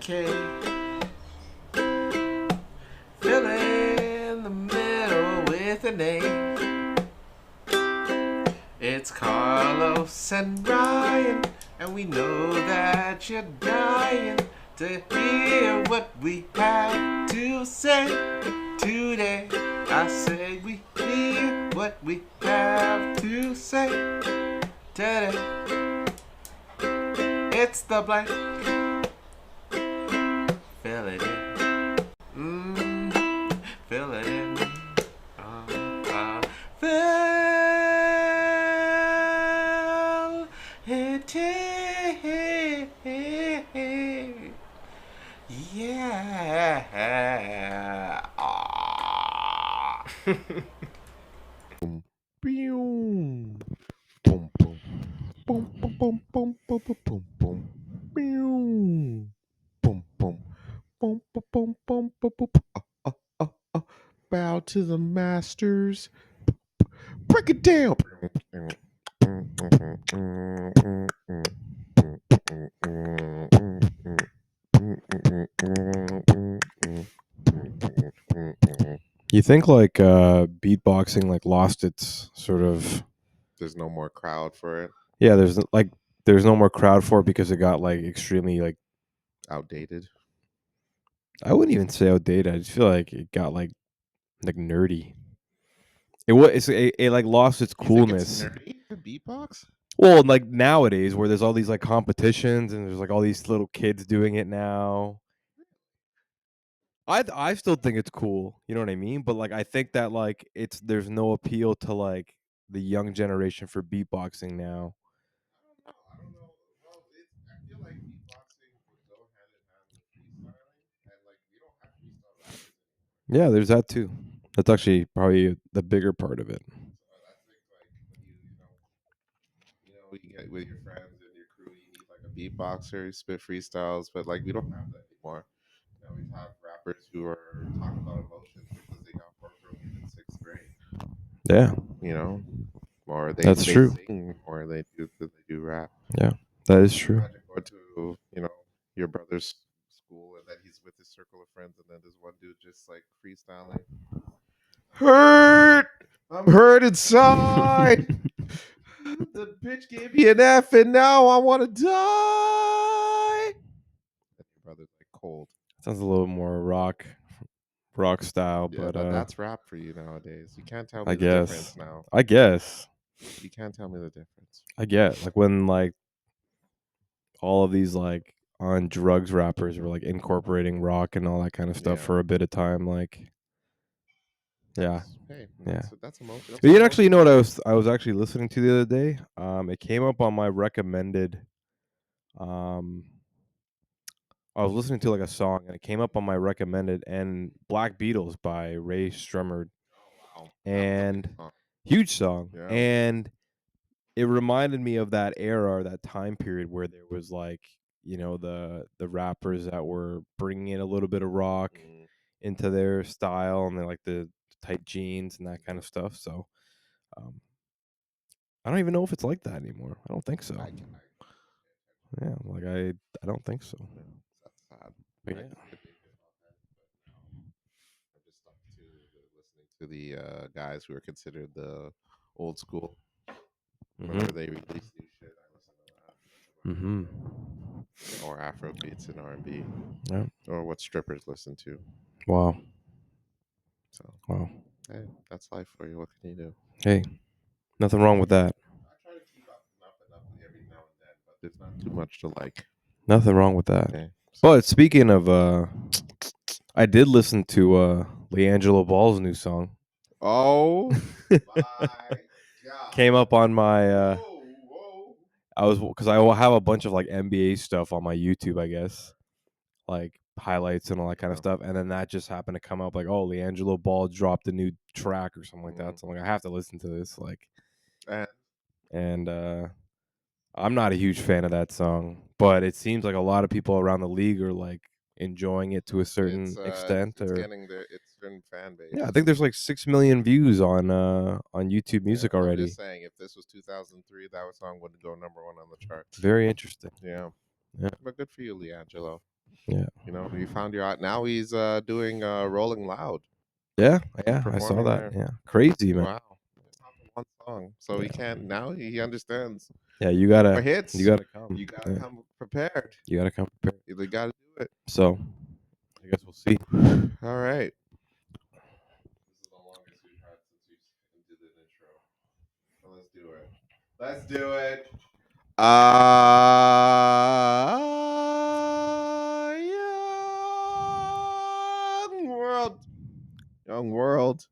K. Fill in the middle with an A. It's Carlos and Ryan, and we know that you're dying to hear what we have to say today. I say we hear what we have to say today. It's the blank. Fill it in. Fill it in. Fill it in. Yeah. Boom, boom, boom, boom, boom, boom, boom, boom, boom, boom, boom, boom, boom, boom, boom, boom, boom, boom, boom. Bow to the masters. Break it down. You think like beatboxing like lost its sort of There's no more crowd for it. yeah, there's no more crowd for it because it got like extremely like Outdated. I wouldn't even say outdated. I just feel like it got like nerdy. It like lost its You think it's coolness. nerdy to beatbox? Well, like nowadays where there's all these like competitions and there's like all these little kids doing it now. I still think it's cool, you know what I mean? But like I think that like there's no appeal to like the young generation for beatboxing now. I don't know. Well, I feel like beatboxing would go hand in hand with freestyling, and like we don't have freestyle rappers anymore. Yeah, there's that too. That's actually probably the bigger part of it. So I think like when you get with your friends and your crew, you need like a beatboxer, you spit freestyles, but like we don't have that anymore. We have rappers who are talk about emotions because they got heartbroken in sixth grade. Yeah, You know, or that's they true. sing or they do rap. Yeah, that is Can you true. imagine going to your brother's school and then he's with his circle of friends and then there's one dude just like freestyling. Hurt, I'm hurt inside. The bitch gave me an F and now I want to die. And your brother's like cold. Sounds a little more rock style, Yeah, but that's rap for you nowadays. You can't tell I me the guess. difference now. I guess. You can't tell me the difference. I get like when like all of these like on drugs rappers were like incorporating rock and all that kind of stuff Yeah, for a bit of time like yeah. Yeah. That's emotion. That's But what you actually emotions know what are. I was actually listening to the other day? It came up on my recommended um I was listening to like a song and it came up on my recommended and Black Beatles by Ray Strummer Oh wow, that's a big and song. huge song. Yeah. And it reminded me of that era or that time period where there was like, the rappers that were bringing in a little bit of rock Mm, into their style and they like the tight jeans and that kind of stuff. So, um, I don't even know if it's like that anymore. I don't think so. I Yeah, like I don't think so. yeah, that's sad. But I yeah. used to dig it all that, but now I'm just stuck to listening to the guys who are considered the old school. Whenever Mhm. they release new shit, I listen to that. That's about Mhm. it. Or Afro beats and R&B, Yeah. or what strippers listen to. Wow. So, Wow. hey, that's life for you. What can you do? Hey, nothing wrong with that. I try to keep up enough every now and then, but there's not too much to like. Nothing wrong with that. Okay. So, But speaking of I did listen to Leangelo Ball's new song. oh my god. Came up on my Whoa. I was because I will have a bunch of like NBA stuff on my YouTube, I guess, like highlights and all that kind of Yeah. stuff. And then that just happened to come up like, oh, Leangelo Ball dropped a new track or something like that. So I'm like, I have to listen to this. Like, And and I'm not a huge fan of that song, but it seems like a lot of people around the league are like enjoying it to a certain extent. it's Or getting its certain fan yeah, I base. think there's like 6 million views on YouTube Yeah, Music I'm already. just saying, if this was 2003, that song would go number one on the charts. Very interesting. Yeah, Yeah. but good for you, Leangelo. Yeah. You know, you found your out. Now he's doing Rolling Loud, Yeah, yeah, I saw performing that. there. Yeah, crazy man. Wow. It's not the one song. So he Yeah, can't now he understands. yeah. More You hits. gotta come. You gotta Yeah, come prepared. you gotta come prepared. You gotta do it. So I guess we'll see. All right. This is the longest we've had since we did an intro. So let's do it. Let's do it. Young world. Young world.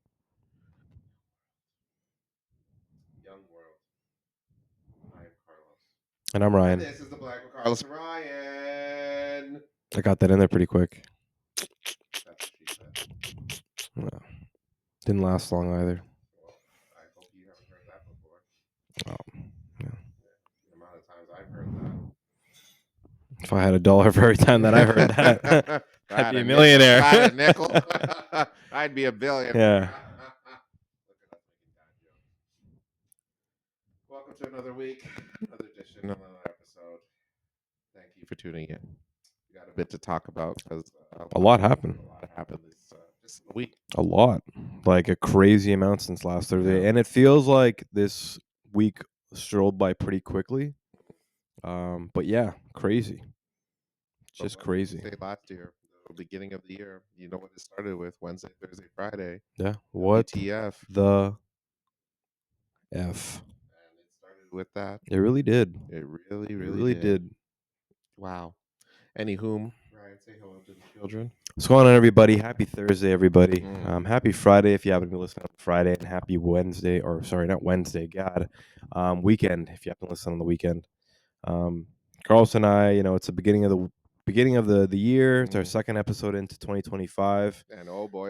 Young world. I am Carlos. And I'm And Ryan. this is the Black with Carlos and Ryan. I got that in there pretty quick. That's what she said. Yeah. Didn't last long either. Well, I hope you haven't heard that before. Yeah. The amount of times I've heard that. If I had $1 for every time that I heard that, If I I'd had be a nickel, millionaire. if I had a nickel, I'd be a billionaire. Yeah. Look at us making dad jokes. Welcome to another week, another edition, another episode. Thank you for tuning in. We got a bit to talk about because A lot happened. A lot happened this just in a week. A lot. Like a crazy amount since last Thursday. Yeah. And it feels like this week strolled by pretty quickly. But yeah, crazy. It's just crazy. Say last year, the beginning of the year. You know what it started with? Wednesday, Thursday, Friday. Yeah. What WTF? the F? And it started with that. It really did. It really, It really, really did. did. Wow. Anywhom, Ryan, say hello to the children. What's going on, everybody? Happy Thursday, everybody. Mm. Happy Friday if you happen to be listening on Friday, and happy Wednesday, or sorry, not Wednesday, God, weekend if you happen to listen on the weekend. Carlos and I, it's the beginning of the year. It's our second episode into 2025. And oh boy,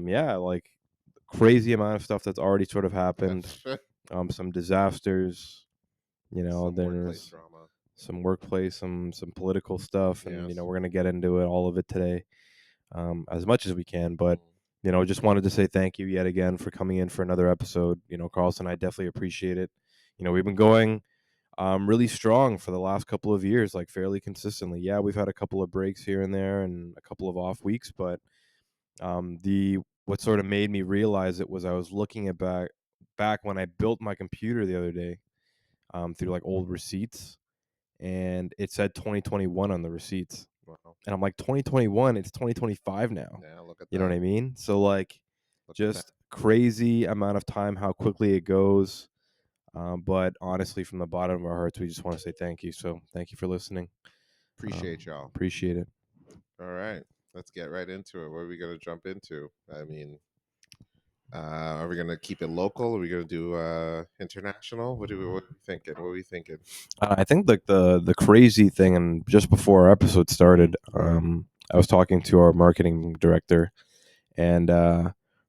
Yeah, like crazy amount of stuff that's already sort of happened. Some disasters. some workplace There's drama. some workplace, some political stuff, and Yes. we're gonna get into it, all of it today, as much as we can. But just wanted to say thank you yet again for coming in for another episode. Carlos and I definitely appreciate it. We've been going really strong for the last couple of years, like fairly consistently. Yeah, we've had a couple of breaks here and there and a couple of off weeks, but the what sort of made me realize it was I was looking at back when I built my computer the other day, through like old receipts, and it said 2021 on the receipts. Wow. And I'm like, 2021, it's 2025 now. Yeah, look at You know what I mean? So like, Look at just crazy amount of time, how quickly it goes. But honestly, from the bottom of our hearts, we just want to say thank you. So thank you for listening. Appreciate y'all. Appreciate it. All right, let's get right into it. What are we gonna jump into? I mean, are we gonna keep it local? Are we gonna do international? What are we thinking? What are we thinking? I think like the crazy thing, and just before our episode started, I was talking to our marketing director, and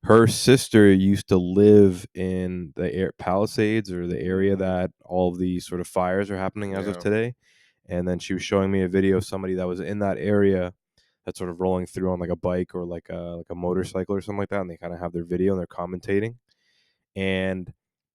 her sister used to live in the Palisades, or the area that all of these sort of fires are happening as of today. And then she was showing me a video of somebody that was in that area that's sort of rolling through on like a bike or like a motorcycle or something like that, and they kind of have their video and they're commentating. And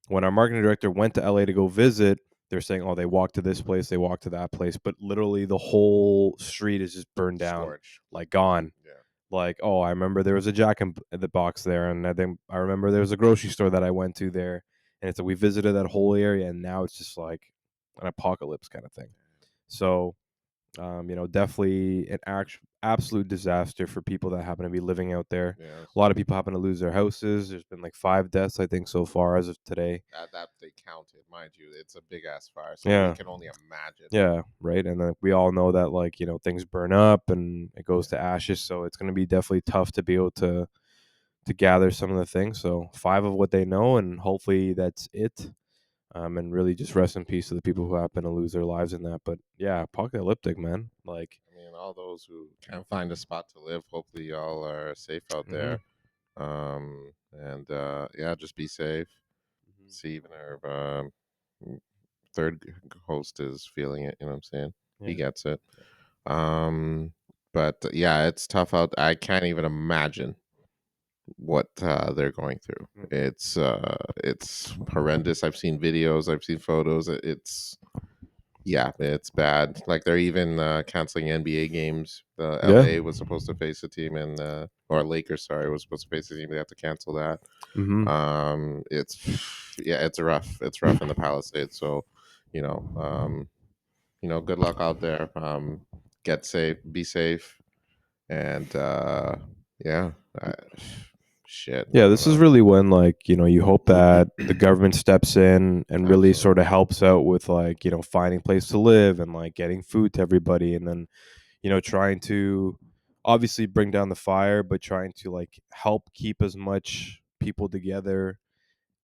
when our marketing director went to LA to go visit, they're saying, "Oh, they walked to this place, they walked to that place," but literally the whole street is just burned down, Scorched. like gone. Yeah. Like, oh, I remember there was a Jack in the Box there, and I remember there was a grocery store that I went to there, and it's like we visited that whole area, and now it's just like an apocalypse kind of thing. So, definitely an absolute disaster for people that happen to be living out there. Yes. A lot of people happen to lose their houses. There's been like 5 deaths, I think, so far as of today. That they counted, mind you. It's a big ass fire, so Yeah. we can only imagine. Yeah, right. And then we all know that, like, things burn up and it goes to ashes. So it's going to be definitely tough to be able to gather some of the things. So 5 of what they know, and hopefully that's it. And really just rest in peace to the people who happen to lose their lives in that. But yeah, apocalyptic, man. Like, I mean, all those who can't find a spot to live, hopefully y'all are safe out there. And yeah, just be safe. See, even our third host is feeling it. You know what I'm saying? He gets it. But yeah, it's tough out. I can't even imagine what they're going through. It's horrendous. I've seen videos. I've seen photos. It's Yeah, it's bad. Like they're even canceling NBA games. The Yeah. LA was supposed to face a team, and or Lakers, sorry, was supposed to face a team. They have to cancel that. Mm-hmm. It's yeah, it's rough. It's rough in the Palisades. So, you know, good luck out there. Get safe, be safe, and yeah, I, shit, I Yeah, don't this is know. really when, like, you hope that the government steps in and really sort Absolutely. of helps out with, like, finding place to live and like getting food to everybody, and then trying to obviously bring down the fire, but trying to like help keep as much people together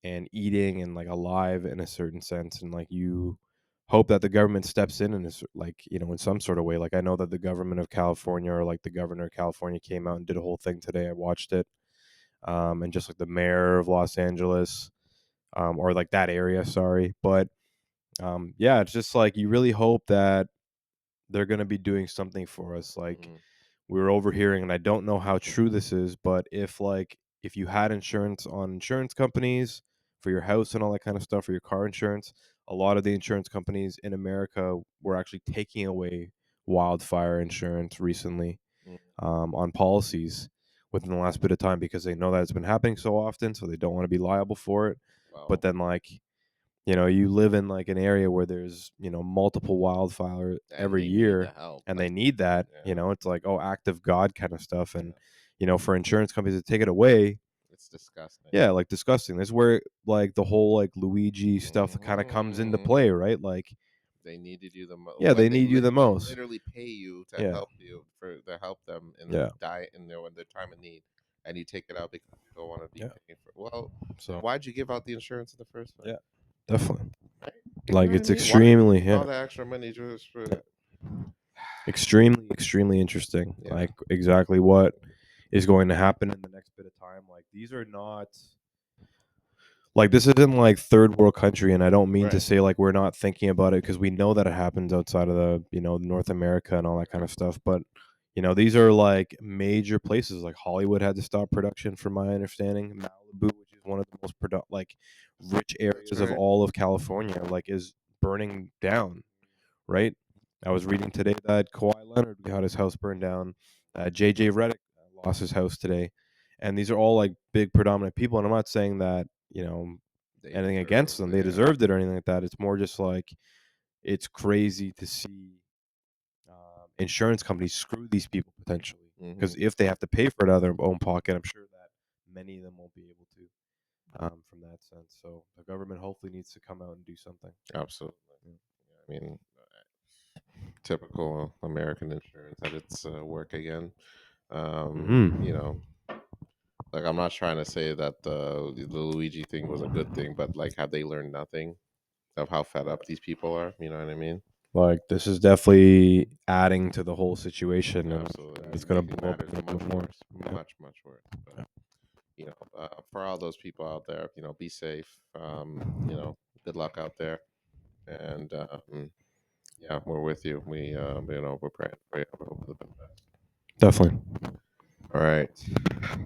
and eating and like alive in a certain sense. And like you hope that the government steps in is like, in some sort of way. Like I know that the government of California, or like the governor of California, came out and did a whole thing today. I watched it. And just like the mayor of Los Angeles, or like that area, sorry. But yeah, it's just like you really hope that they're going to be doing something for us. Like Mhm. we were overhearing, and I don't know how true this is, but if you had insurance on insurance companies for your house and all that kind of stuff, for your car insurance, a lot of the insurance companies in America were actually taking away wildfire insurance recently, Mhm. on policies within the last bit of time, because they know that it's been happening so often, so they don't want to be liable for it. But Well, then, like, you live in like an area where there's multiple wildfires and every they need year, the help. and they Like, need that. yeah, It's like, oh, act of God kind of stuff. yeah, And for insurance companies to take it away, it's disgusting. yeah, like disgusting. This is where like the whole like Luigi stuff kind of comes into Hmm. play, right? Like, They needed you the most yeah, when they need you the they most. literally pay you to Yeah, help you for to help them in yeah, die in their time of need, and you take it out because you don't want to be yeah. paying for. Well, then So why'd you give out the insurance in the first place? yeah, definitely. Right? You Like know what I it's mean? Why are you extremely, giving yeah, all that extra money just for? yeah, extremely, extremely interesting. Yeah, Like exactly what is going to happen in the next bit of time. Like these are not like this isn't like third world country, and I don't mean to right. say like we're not thinking about it, because we know that it happens outside of the North America and all that kind of stuff. But these are like major places. Like Hollywood had to stop production, from my understanding. Malibu, which is one of the most like rich That's areas of right. all of California, like is burning down, right? I was reading today that Kawhi Leonard got his house burned down. JJ Redick lost his house today. And these are all like big predominant people. And I'm not saying that, They anything deserve. against them. They Yeah. deserved it or anything like that. It's more just like it's crazy to see insurance companies screw these people potentially. Hmm. Because if they have to pay for it out of their own pocket, I'm sure that many of them won't be able to, from that sense. So the government hopefully needs to come out and do something. Absolutely. I mean, typical American insurance at its work again. Mm-hmm. You know, like I'm not trying to say that the Luigi thing was a good thing, but like, have they learned nothing of how fed up these people are? You know what I mean? Like this is definitely adding to the whole situation, and I'm sure Absolutely, that it's gonna making blow up matters even much more. worse, Yeah, much worse. But for all those people out there, be safe. Good luck out there, and yeah, we're with you. We're praying for you. We hope for the best. definitely. All right,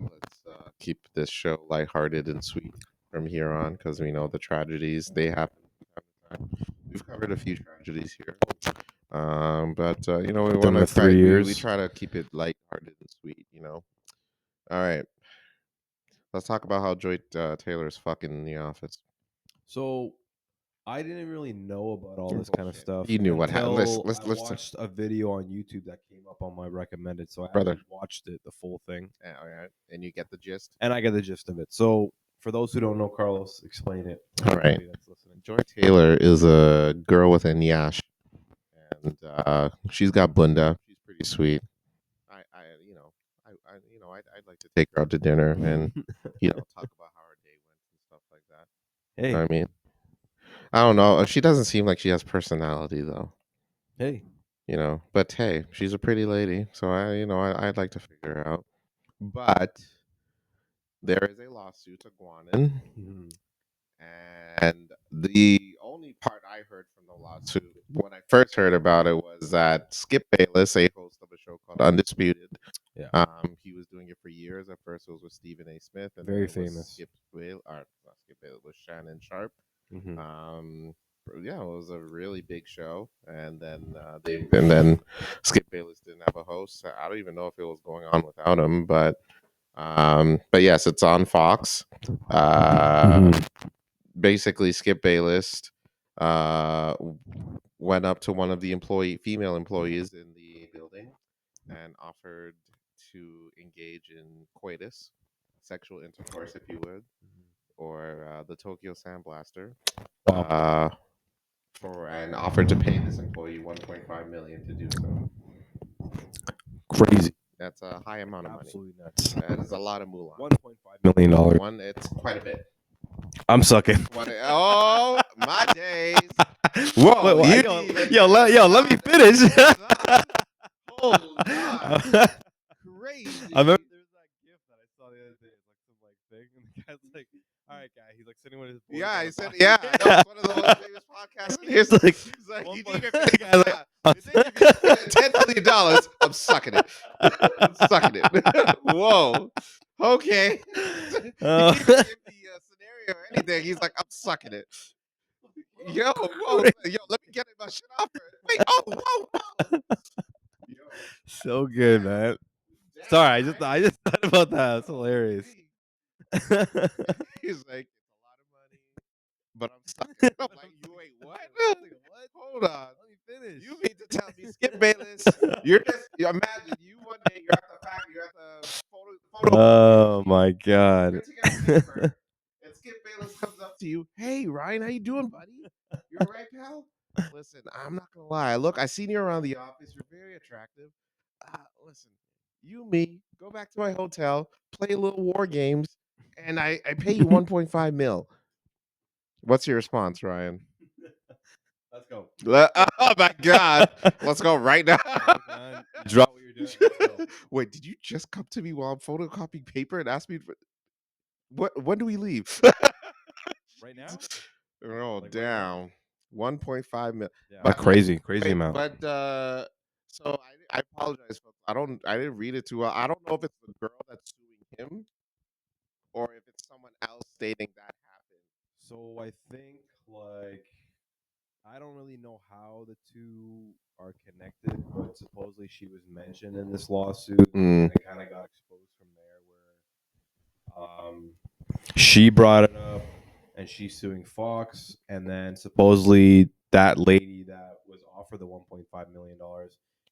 let's keep this show lighthearted and sweet from here on, because we know the tragedies they happen from time to time. We've covered a few tragedies here, but we Within want to the try. three We years. try to keep it lighthearted and sweet. All right, let's talk about how Joy Taylor's fucking in the office. So I didn't really know about all this kind of Bullshit. stuff You knew what happened. until I Let's watched a video on YouTube that came up on my recommended. So I brother. actually watched it, the full thing, All right, and you get the gist. and I get the gist of it. So for those who don't know, Carlos, explain it for All right, everybody that's listening. Joy Taylor is a girl with a nyash, and she's got bunda. She's pretty sweet. I'd like to take her out to dinner and talk about how her day went and stuff like that. You know Hey, what I mean? I don't know. She doesn't seem like she has personality though. hey. But hey, she's a pretty lady, so I'd like to figure her out. But there is a lawsuit to Guanin, Mhm. and the only part I heard from the lawsuit when I first heard about it was that Skip Bayless, a host of a show called Undisputed, Yeah, he was doing it for years. At first, it was with Stephen A. Smith, and then very it was famous. Skip Bayless, or not Skip Bayless, it was Shannon Sharp. Hmm. Um, yeah, it was a really big show, and then and then Skip Bayless didn't have a host. So I don't even know if it was going on without him, but yes, it's on Fox. Uh, Mhm. Basically, Skip Bayless went up to one of the female employees in the building and offered to engage in coitus, sexual intercourse, if you would, or the Tokyo Sandblaster, Wow. uh, for and offered to pay this employee 1.5 million to do so. Crazy. That's a high amount of money. Absolutely nuts. That is a lot of moolah. $1.5 million. One, it's quite a bit. I'm sucking. Oh my days! Whoa, Whoa, you yo, didn't even yo, get yo, let me started, finish. son. Hold on, I crazy. remember there was that gift that I saw the other day. It's like some like thing, and the guy's like, "All right, guy." He's like sitting with his boys. Yeah, on he the said, podcast. yeah, no, it's one of the most famous podcasts. And He's, he's like, he's like, one you point- didn't even finish. the guy's like, Yeah, you think if you get $10 million, I'm sucking it. I'm sucking it. Whoa. Okay. You uh, didn't even give the scenario or anything. He's like, I'm sucking it. Yo, whoa, yo, let me get my shit off first. Wait, oh, whoa, whoa. Yo, so good, damn, man. damn, Sorry, right? I just thought about that. It's Yo, hilarious. he's like, it's a lot of money, but I'm sucking it. I'm like, you wait, what? Hold on. Let me finish. You mean to tell me, Skip Bayless, you're just imagine you one day you're at the photocopy Oh machine, my god. printing out paper, and Skip Bayless comes up to you, hey Ryan, how you doing, buddy? You all right, pal? Listen, I'm not gonna lie. Look, I seen you around the office. You're very attractive. Listen, you me, go back to my hotel, play a little war games, and I pay you 1.5 mil. What's your response, Ryan? Let's go. Oh my God. Let's go right now. Drop what you're doing. Let's go. Wait, did you just come to me while I'm photocopying paper and ask me for what? When do we leave? Right now? Oh, Like right now? damn. 1.5 mil. Yeah. But Crazy wait, amount. but so I apologize, folks. I didn't read it too well. I don't know if it's the girl that's suing him or if it's someone else stating that happened. So I think like I don't really know how the two are connected, but supposedly she was mentioned in this lawsuit, and it kind of got exposed from there, where she brought it up, and she's suing Fox, and then supposedly that lady that was offered the $1.5 million,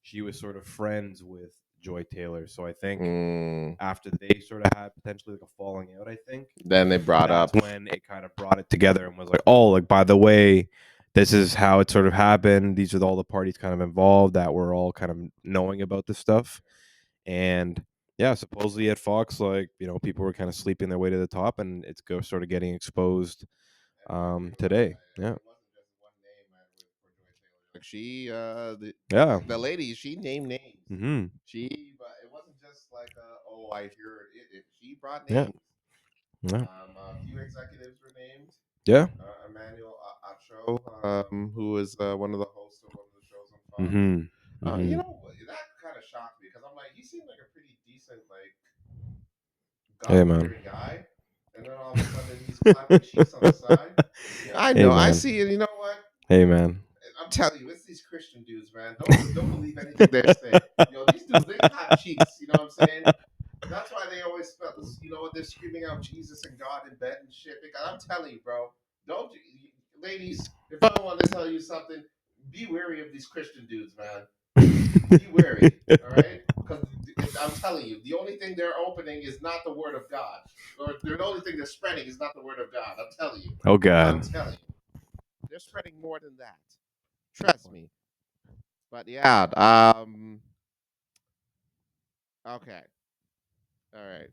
she was sort of friends with Joy Taylor. So I think after they sort of had potentially like a falling out, I think Then they brought that's up. when it kind of brought it together and was like, oh, like by the way, this is how it sort of happened. These are all the parties kind of involved that were all kind of knowing about this stuff. And yeah, supposedly at Fox, like, people were kind of sleeping their way to the top, and it's sort of getting exposed today. Yeah. It wasn't just one name, man, for Joy Taylor. Like she, Yeah. the lady, she named names. Mm-hmm. But it wasn't just like, oh, I heard it. She brought Yeah. names. Yeah. A few executives were named. Yeah. Emmanuel Acho, who is one of the hosts of one of the shows on Fox. Mm-hmm. You Mm-hmm. know, that kind of shocked me because I'm like, he seemed like a pretty decent, like, Hey, God man. fearing guy. And then all of a sudden he's clapping cheeks on the side. Yeah, I Hey, know. I man. see it. You know what? Hey, man. I'm telling you, it's these Christian dudes, man. Don't believe anything they say. Yo, these dudes, they clap cheeks. You know what I'm saying? That's why they always spell this. You know what? They're screaming out Jesus and God in bed and shit. Because I'm telling you, bro. Don't you, ladies? If I want to tell you something, be wary of these Christian dudes, man. Be wary. All right? Because I'm telling you, the only thing they're opening is not the word of God, or the only thing they're spreading is not the word of God. I'm telling you. Oh, I'm God. telling you, they're spreading more than that. Trust me. But yeah, okay. All right.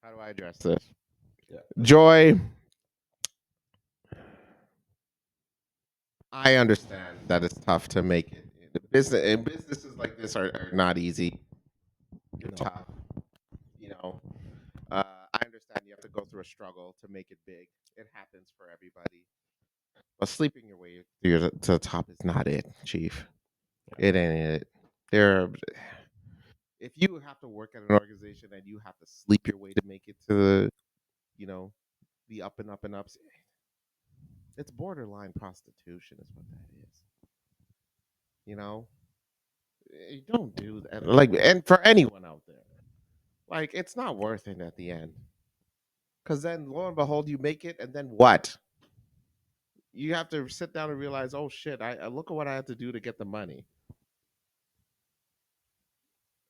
How do I address this? Yeah. Joy, I understand that it's tough to make it. Businesses like this are not easy. You're No. tough. You know, I understand you have to go through a struggle to make it big. It happens for everybody. But sleeping your way to the top is not it, Chief. It ain't it. There, if you have to work at an organization and you have to sleep your way to make it to the, you know, the up and up and ups, It's borderline prostitution, is what that is. You know, you don't do that. Like, and for anyone out there, like, it's not worth it at the end. Because then, lo and behold, you make it, and then what? You have to sit down and realize, oh shit, I look at what I have to do to get the money,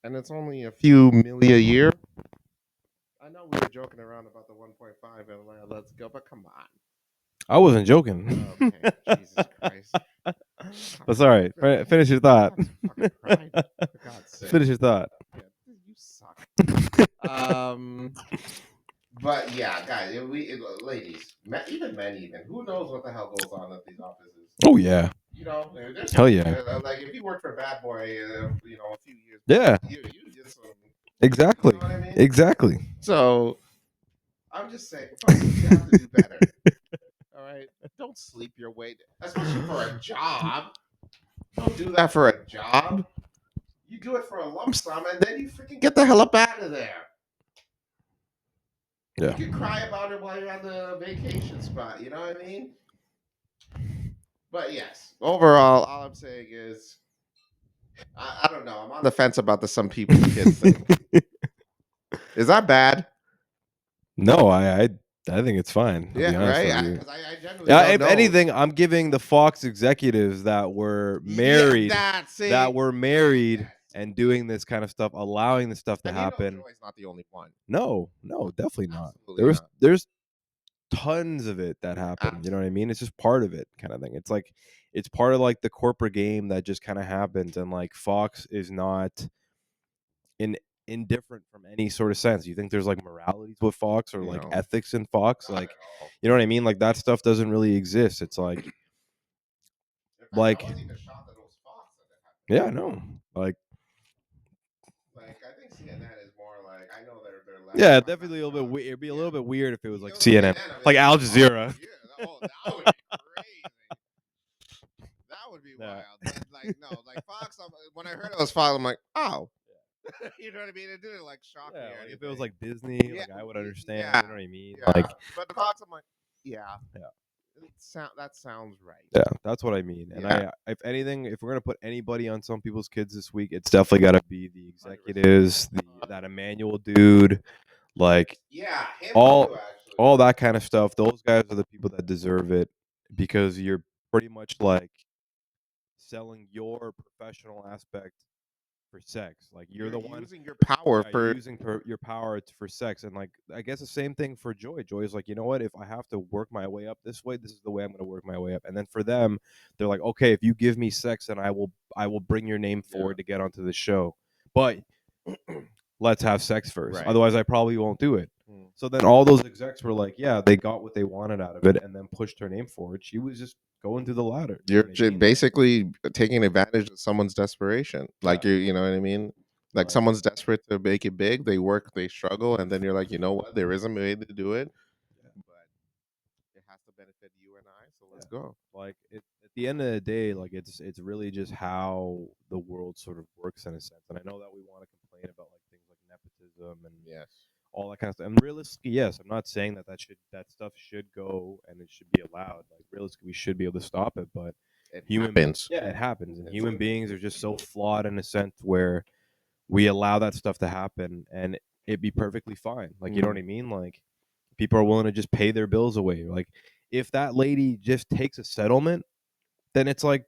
and it's only a few million a year. I know we were joking around about the 1.5 and let's go, but come on. I wasn't joking. Okay, Jesus Christ. But sorry, finish your thought. Fucking pride, for God's sake. Finish your thought. Yeah, you suck. But yeah, guys, ladies, even men, even who knows what the hell goes on at these offices? Oh yeah. You know, there's Hell yeah. like if you worked for Bad Boy, you know, a few years. Yeah. You did some. Exactly. You know what I mean? Exactly. So I'm just saying, folks, you have to do better. All right, don't sleep your way, especially for a job. Don't do that for a job. You do it for a lump sum, and then you freaking get the hell up out of there. Yeah. You can cry about it while you're at the vacation spot. You know what I mean? But yes, overall, all I'm saying is, I don't know. I'm on the fence about the some people's kids thing. Is that bad? No, I think it's fine. I'll be Yeah, honest right. with you. Because I genuinely Yeah, don't if know. anything, I'm giving the Fox executives that were married, that were married Yes. and doing this kind of stuff, allowing this stuff to And you know, happen. Joy's not the only one. No, definitely not. Absolutely not. There's tons of it that happen. You know Absolutely. what I mean? It's just part of it, kind of thing. It's like it's part of like the corporate game that just kind of happens, and like Fox is not in indifferent from any sort of sense. You think there's like moralities with Fox or like No, ethics in Fox? not Like, at all. you know what I mean? Like that stuff doesn't really exist. It's like In fact, like I wasn't even shocked that it was Fox that it happened. yeah, no. Like I think CNN is more like I know they're less. Yeah, I'm not definitely a little bit shocked. weird. It'd be a Yeah. little bit weird if it was You like know, CNN, CNN, I mean, like Al oh, Jazeera. yeah, that would be crazy. That would be Yeah. wild. But like no, like Fox. When I heard it was Fox, I'm like, oh, you know what I mean? It didn't like shock me Yeah, or like anything. if it was like Disney, Yeah, like I would understand. yeah, You know what I mean? yeah. Like But the Fox, I'm like, yeah, yeah. that sounds right. Yeah, that's what I mean. And Yeah. if anything, if we're gonna put anybody on some people's kids this week, it's definitely got to be the executives, that Emmanuel dude, like Yeah, him all too, actually. all that kind of stuff. Those guys are the people that deserve it because you're pretty much like selling your professional aspect for sex. Like you're the one using your power yeah, for you're using your power for sex, and like I guess the same thing for Joy. Joy is like, you know what? If I have to work my way up this way, this is the way I'm going to work my way up. And then for them, they're like, okay, if you give me sex, then I will bring your name forward to get onto the show. But let's have sex first. Right. Otherwise, I probably won't do it. Mm. So then all those execs were like, yeah, they got what they wanted out of it, and then pushed her name forward. She was just going through the ladder. You know You're what I mean? basically taking advantage of someone's desperation. Like Yeah. you know what I mean? Like Right. someone's desperate to make it big. They work, they struggle, and then you're like, you know what? There is a way to do it, but it has to benefit you and I. So let's go. Like at the end of the day, like it's really just how the world sort of works in a sense. And I know that we want to complain about like things like nepotism and Yes. all that kind of stuff. And realistically, yes, I'm not saying that stuff should go and it should be allowed. Like realistically, we should be able to stop it, but It human happens. yeah, it happens. And It's- human beings are just so flawed in a sense where we allow that stuff to happen and it'd be perfectly fine. Like you know what I mean? Like people are willing to just pay their bills away. Like if that lady just takes a settlement, then it's like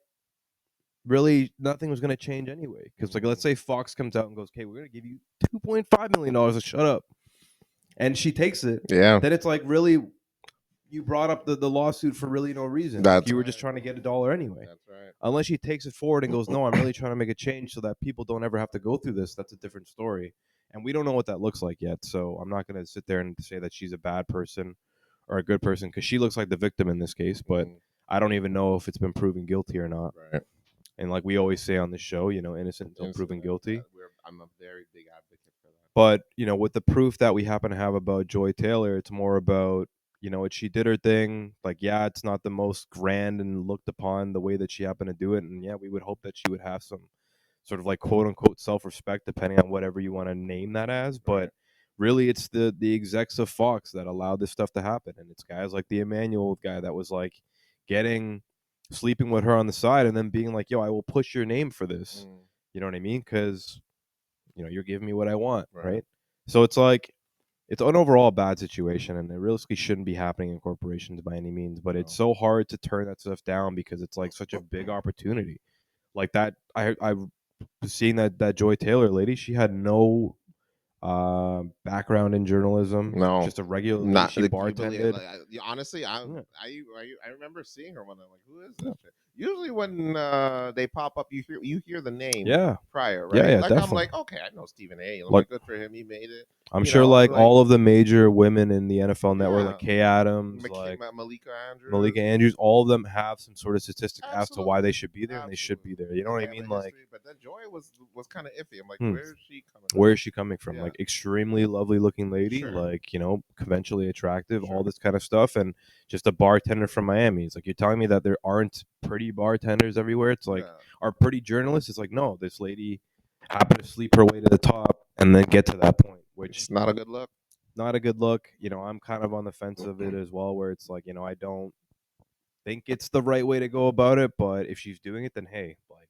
really nothing was going to change anyway. Because like let's say Fox comes out and goes, "Okay, we're going to give you $2.5 million to shut up," and she takes it. Yeah. Then it's like really you brought up the lawsuit for really no reason. Like, you were just trying to get $1 anyway. That's right. Unless she takes it forward and goes, "No, I'm really trying to make a change so that people don't ever have to go through this." That's a different story. And we don't know what that looks like yet. So I'm not going to sit there and say that she's a bad person or a good person because she looks like the victim in this case. But I don't even know if it's been proven guilty or not. Right. And like we always say on the show, you know, innocent until proven guilty. I'm a very big advocate for that. But, you know, with the proof that we happen to have about Joy Taylor, it's more about, you know, she did her thing. Like, yeah, it's not the most grand and looked upon the way that she happened to do it. And yeah, we would hope that she would have some sort of like quote unquote self respect, depending on whatever you want to name that as. But really, it's the execs of Fox that allowed this stuff to happen. And it's guys like the Emmanuel guy that was like, sleeping with her on the side, and then being like, "Yo, I will push your name for this." Mm, You know what I mean? Because you're giving me what I want, Right. right? So it's like it's an overall bad situation, and it realistically shouldn't be happening in corporations by any means. But it's so hard to turn that stuff down because it's like such a big opportunity. Like that, I was seeing that Joy Taylor lady. She had no background in journalism. No, Just a regular lady. not She like, you believe. bartended. Honestly, Yeah. I remember seeing her one. I'm like, who is this? Shit? Usually when they pop up, you hear the name Yeah, prior, yeah, right? yeah, Like I'm definitely. like, okay, I know Stephen A. I'm Like like, good for him, he made it. I'm sure, like Like all of the major women in the NFL network, yeah, like Kay Adams, like Malika Andrews, Malika Andrews, all of them have some sort of statistic as to why absolutely, they should be there, and they should be there. You know and what they I have mean? a Like, history. But then Joy was kind of iffy. I'm like, hmm, where is she coming where from? is she coming from? Yeah, Like, extremely lovely looking lady, sure, like conventionally attractive, all sure. this kind of stuff, and just a bartender from Miami. It's like you're telling me that there aren't pretty bartenders everywhere. It's like, Yeah. are pretty journalists? It's like, no, this lady happened to sleep her way to the top and then get to that point, which It's not a good look. not a good look. I'm kind of on the fence of it as well, where it's like, I don't think it's the right way to go about it, but if she's doing it, then hey, like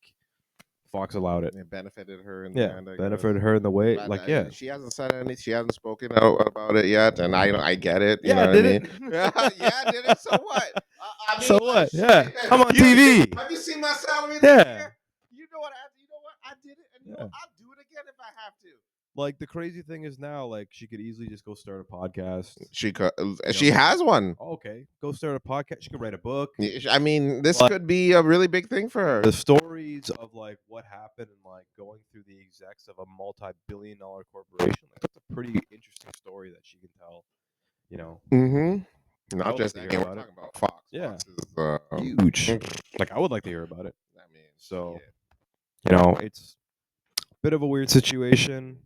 Fox allowed it. It benefited her in the Yeah, end, I guess. benefited her in the way, But like yeah, she hasn't said anything. She hasn't spoken out about it yet, and I get it. You know yeah, what I did mean? it? Yeah, did it? So what? I mean, So what? shit. Yeah, I'm on You TV. have you seen my salary this Yeah, year? You know what? I did it, and Yeah. I'll do it again if I have to. like the crazy thing is now, like she could easily just go start a podcast. She could. know, She has one. Oh, okay, go start a podcast. She could write a book. I mean, this But- could be a really big thing for her. The stories of like what happened and like going through the execs of a multi-billion-dollar corporation, like that's a pretty interesting story that she can tell. Mm-hmm. I Not would just like that. to hear We're about talking it. about Fox. Yeah. Fox is Huge. Like I would like to hear about it. I mean, So shit. it's a bit of a weird situation.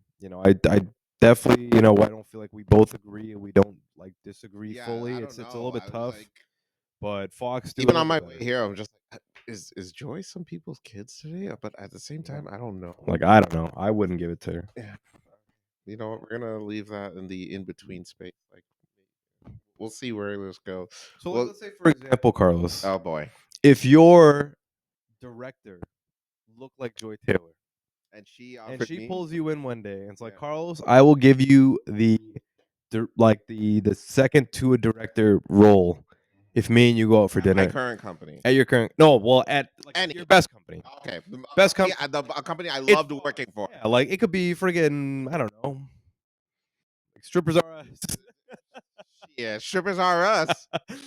I definitely I don't feel like we both agree and we don't like disagree Yeah, fully. I don't It's a know. little bit I was tough. like, But Fox do even it a on my little way better. here, I'm just like, is Joy some people's kids today? But at the same time, I don't know. Like I don't know. I wouldn't give it to her. Yeah. You know what? We're gonna leave that in the in between space. Like, we'll see where this goes. So Well, let's say, for example, Carlos, oh boy, if your director looked like Joy Taylor and she and offered she me. pulls you in one day and it's like, Yeah. Carlos, I will give you the second to a director role if me and you go out for At dinner my current company. at your current at like Any. your best company. Okay, Best company, a company I It's loved working for. Yeah, like it could be friggin' I don't know, like strippers are us. Yeah, strippers are us. Carlos,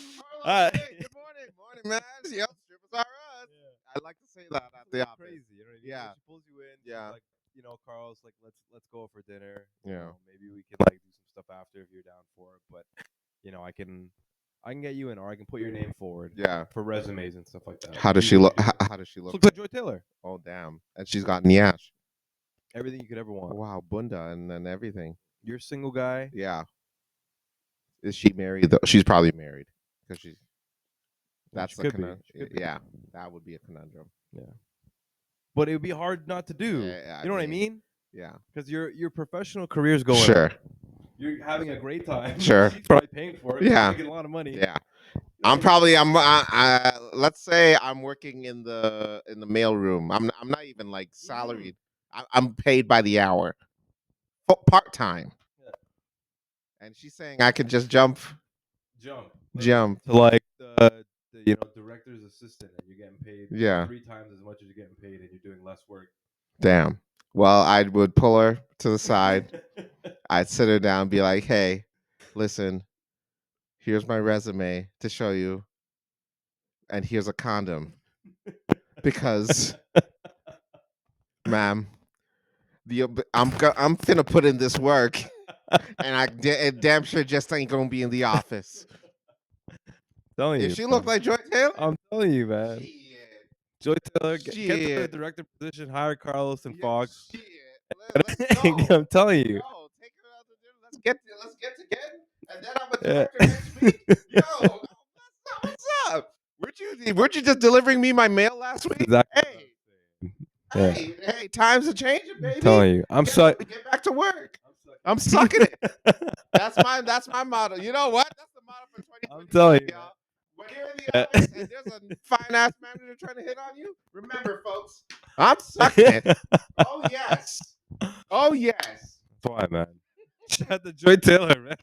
Uh, hey, good morning, man. Yep, strippers are us. I like to say that at the office. Crazy, you know what I mean? Yeah. She pulls you in. Yeah. She's like, Carl's like, let's go out for dinner. Yeah. Maybe we can like do some stuff after if you're down for it. But I can get you in, or I can put your name forward. Yeah. For resumes and stuff like that. How does she look? How does she look? Looks like Joy Taylor. Oh damn! And she's got nyash. Everything you could ever want. Wow, bunda and everything. You're a single guy. Yeah. Is she married though? She's probably married because she's. That's the conundrum. Yeah, that would be a conundrum. Yeah. But it would be hard not to do. Yeah, you know what I mean? Yeah. Because your professional career's going. Sure. You're having a great time. Sure. She's probably paying for it. Yeah. You're making a lot of money. Yeah. Let's say I'm working in the mail room. I'm not even like salaried. I'm paid by the hour. Part time. Yeah. And she's saying I could just jump. To like the director's assistant, and you're getting paid 3 times as much as you're getting paid, and you're doing less work. Damn. Well, I would pull her to the side. I'd sit her down and be like, hey, listen, here's my resume to show you. And here's a condom. Because, ma'am, I'm finna put in this work. And damn sure just ain't gonna be in the office. Telling you. If she looked like Joy Taylor? I'm telling you, man. Shit. Joy Taylor, get to the director position, hire Carlos and Fox. Shit. Let's go. I'm telling you. Yo, take her out to dinner. Let's get together. And then I'm a director next week. Yo, what's up? Weren't you just delivering me my mail last week? Exactly. Hey, times are changing, baby. I'm telling you. Get back to work. I'm sucking it. That's my motto. You know what? That's the motto for 2020. I'm telling you. Y'all. When you're in the office and there's a fine ass manager trying to hit on you, remember, folks, I'm sucking it. Oh yes. Oh yes. Why, man? Shout out to Joy Taylor, man.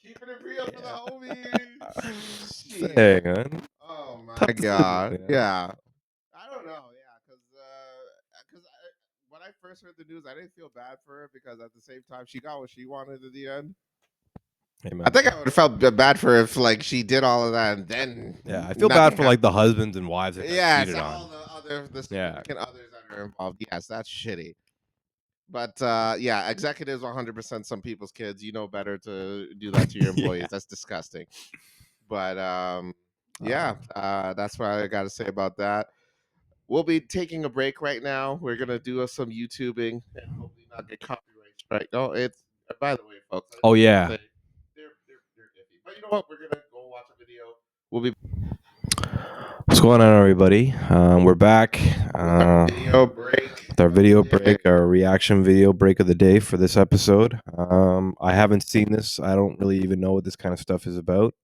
Keeping it real for the homies. Shit. Dang, man. Oh my Tough decision, god. yeah. Yeah. I don't know. Yeah, because when I first heard the news, I didn't feel bad for her because at the same time she got what she wanted at the end. Hey, man. I think I would have felt bad for her if like she did all of that and then Yeah, I feel nothing bad for like happened. the husbands and wives that got Yes, cheated all on. the Yeah. significant others that are involved. Yes, that's shitty. But yeah, executives 100% some people's kids. You know better to do that to your employees. Yeah. That's disgusting. But yeah, that's what I got to say about that. We'll be taking a break right now. We're gonna do some YouTubing and hopefully not get copyright strike. No, it's by the way, folks. I just Oh, wanna yeah. say they're iffy. But you know what? We're gonna go watch a video. We'll be What's going on, everybody? We're back. video break. With our video break, our reaction video break of the day for this episode. I haven't seen this. I don't really even know what this kind of stuff is about.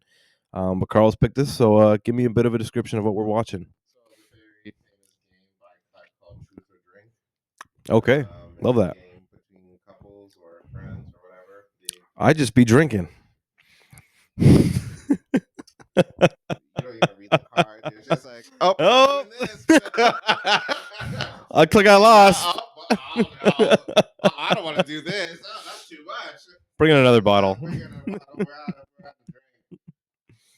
But Carl's picked this, so give me a bit of a description of what we're watching. So it's a very famous game by type called Truth or Drink. Okay, love It's a that. game between couples or friends or whatever. I just be drinking. You don't even read the card. It's just like, oh, Oh. we're doing this. I click I lost. I don't want to do this. Oh, that's too much. Bring in another bottle. Bring in another bottle. We're out of drink.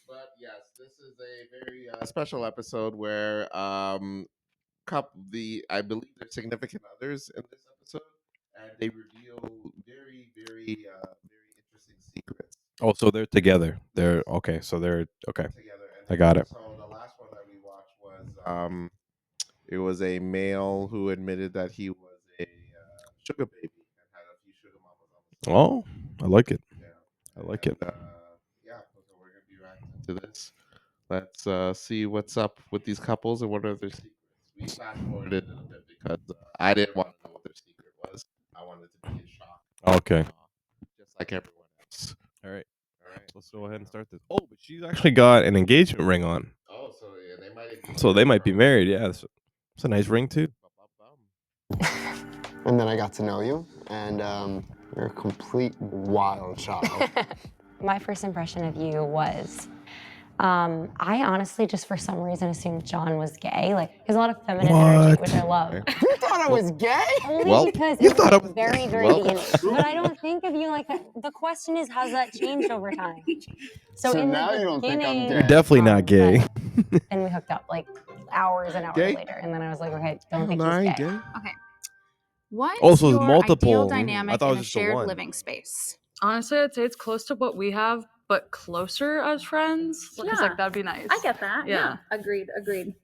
But yes, this is a very special episode where I believe they're significant others in this episode, and they reveal very very interesting secrets Oh, so they're together. They're okay. So they're okay. together. And I got it. So the last one that we watched was it was a male who admitted that he was a sugar baby and had a few sugar mamas on the side. Oh, I like it. Yeah, I like it. Yeah, so we're gonna be reacting to this. Let's see what's up with these couples and what are their secrets. We fast forwarded it a bit because I didn't want to know what their secret was. I wanted to be in shock. Okay. Just like everyone else. All right. All right. Let's go ahead and start this. Oh, but she's actually got an engagement ring on. Oh, so yeah, they might. So they might be married. Yeah, it's a nice ring too. And then I got to know you, and you're a complete wild child. My first impression of you was, I honestly just for some reason assumed John was gay. Like, he has a lot of feminine energy, which I love. You thought I was gay? Only Well, because you it thought I was was very, gay. very Well, beginning. But I don't think of you like that. The question is, has that changed over time? So in now the you don't think I'm beginning, gay. You're definitely not gay. and we hooked up like hours and hours Gay? later. And then I was like, okay, don't Hell think no, he's I ain't gay. gay. Okay. What is Also, your multiple. ideal I dynamic thought it in was a just the shared one. living space? Honestly, I'd say it's close to what we have, but closer as friends. Because like that'd be nice. I get that. Yeah. Agreed.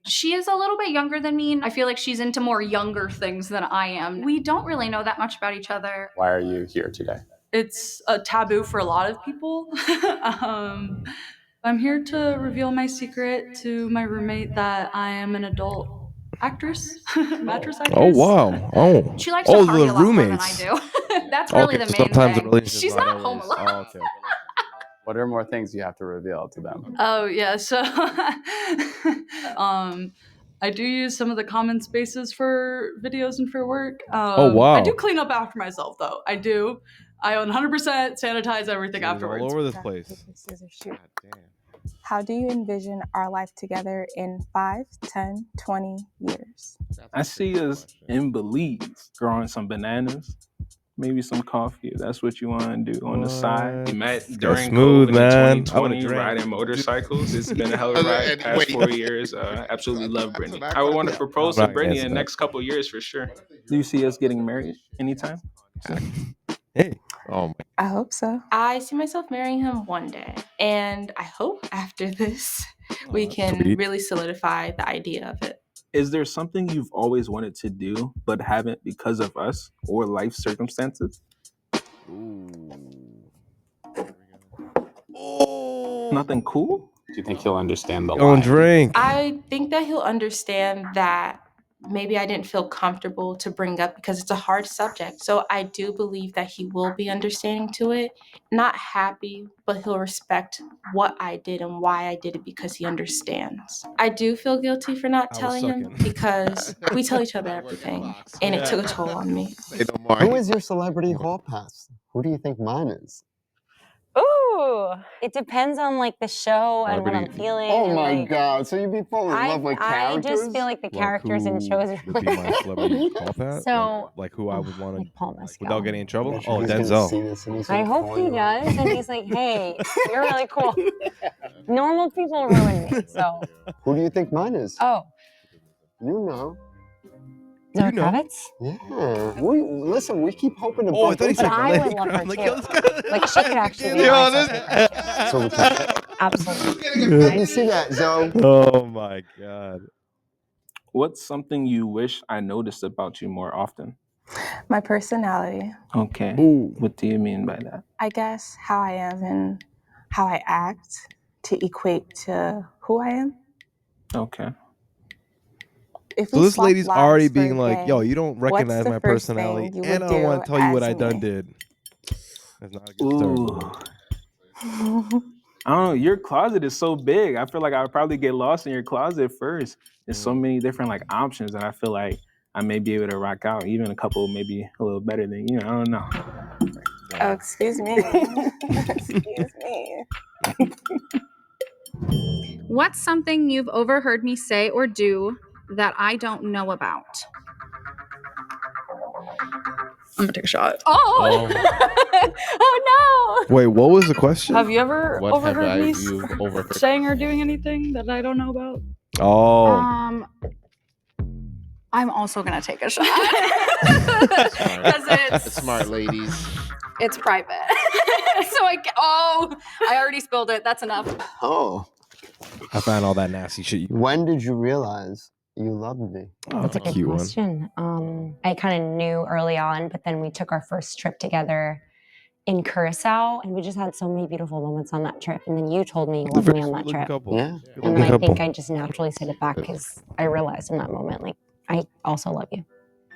She is a little bit younger than me. I feel like she's into more younger things than I am. We don't really know that much about each other. Why are you here today? It's a taboo for a lot of people. I'm here to reveal my secret to my roommate that I am an adult actress, mattress actress. Oh wow. Oh. She likes to party the a lot roommates. more than I do. That's really Okay, the main sometimes the thing. relationship's She's not home always- alone. Oh, okay. What are more things you have to reveal to them? Oh yeah, so I do use some of the common spaces for videos and for work. Oh, wow. I do clean up after myself though. I do. I 100% sanitize everything She's afterwards. all over this place. God damn. How do you envision our life together in 5, 10, 20 years? That's a I see tricky us question. in Belize growing some bananas, maybe some coffee if that's what you want to do on the side. What? We met That's during smooth, COVID man. in I would've 2020 drank. riding motorcycles. It's been a hell of a ride And the past wait. 4 years. Absolutely love That's Brittany. what I I would thought. want to propose I'm to not Brittany against in the that. next couple years for sure. Do you see us getting married anytime? Hey. Oh my. I hope so. I see myself marrying him one day, and I hope after this we that's can sweet. really solidify the idea of it. Is there something you've always wanted to do but haven't because of us or life circumstances? Ooh. Nothing cool? Do you think he'll understand the Don't lie? drink. I think that he'll understand that maybe I didn't feel comfortable to bring up because it's a hard subject. So I do believe that he will be understanding to it. Not happy, but he'll respect what I did and why I did it because he understands. I do feel guilty for not I was telling him sucking. because we tell each other everything, and it took a toll on me. Say no more. Who is your celebrity hall pass? Who do you think mine is? Ooh, it depends on like the show and what I'm Celebrity- feeling. Oh and, my like, God! So you'd be falling in love with I characters? just feel like the Like, characters in who shows are would be my celebrity hall pass? So, like who I would want like to, Paul Mescal. without getting in trouble. Bet you Oh, he's gonna see Denzel. this and he's I gonna hope call he you. does, and he's like, "Hey, you're really cool." Normal people ruin me, so. Who do you think mine is? Oh, You know. Zoe know. Kravitz? Yeah. Listen, we keep hoping to Oh, I bump thought he into said But her. I would Lenny love her Kravitz. Like, too. yo, this guy- Like, she could actually be Yo, my this- celebrity crush. So we can Absolutely. you see that, Zoe? Oh my God. What's something you wish I noticed about you more often? My personality. Okay. Ooh. What do you mean by that? I guess how I am and how I act to equate to who I am. Okay. If So we this swap lady's lives already for being a like, yo, day, you don't what's recognize the my first personality, thing you and would I don't want do to tell you what as I done me? did. That's not a good start. Ooh. I don't know. Your closet is so big. I feel like I would probably get lost in your closet first. There's so many different like options that I feel like I may be able to rock out. Even a couple maybe a little better than you. I don't know. Oh, excuse me. Excuse me. What's something you've overheard me say or do that I don't know about? I'm gonna take a shot. Oh! Oh no! Wait, what was the question? Have you ever What have overheard me you overheard? saying or doing anything that I don't know about? Oh, I'm also gonna take a shot. Smart. Because It's smart, ladies. it's private. So I already spilled it. That's enough. Oh. I found all that nasty shit. When did you realize you loved me? Oh, That's a good cute one. question. I kind of knew early on, but then we took our first trip together in Curacao, and we just had so many beautiful moments on that trip. And then you told me you loved me on that trip. Couple. Yeah. And then I think I just naturally said it back because I realized in that moment, like, I also love you.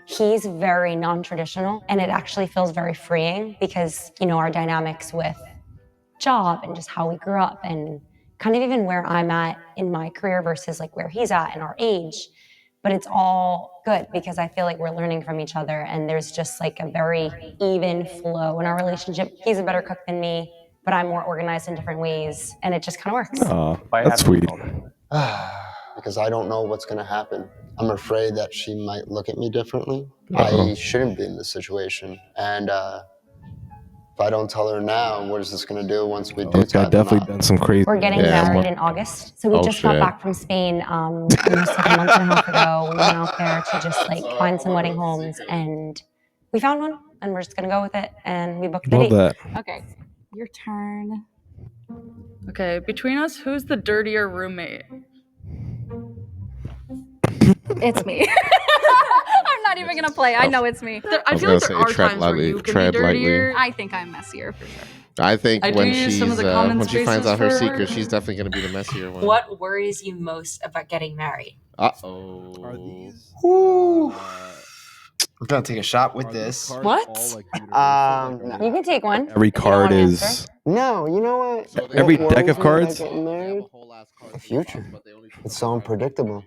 He's very non-traditional, and it actually feels very freeing because, you know, our dynamics with job and just how we grew up and kind of even where I'm at in my career versus like where he's at in our age. But it's all good because I feel like we're learning from each other and there's just like a very even flow in our relationship. He's a better cook than me, but I'm more organized in different ways and it just kind of works. Aw, that's sweet. Because I don't know what's going to happen. I'm afraid that she might look at me differently. I shouldn't be in this situation. And if I don't tell her now, what is this going to do once we do This guy tie them definitely up? done some crazy. We're getting married in August. So we just got back from Spain almost like a month and a half ago. We went out there to just like find some wedding homes and we found one and we're just gonna go with it and we booked the Love date. that. Okay, your turn. Okay, between us, who's the dirtier roommate? It's me. I'm not even gonna play. I know it's me. I feel like there are times where you can be dirtier. I think I'm messier for sure. I think I do when use some of she's the common when she finds spaces out her for secret, work. she's definitely gonna be the messier one. What worries you most about getting married? Uh-oh. Are these? I'm gonna take a shot with this. What? You can take one. Every card is. No, you know what? So Every What deck worries of me about cards? getting married? The future. It's so unpredictable.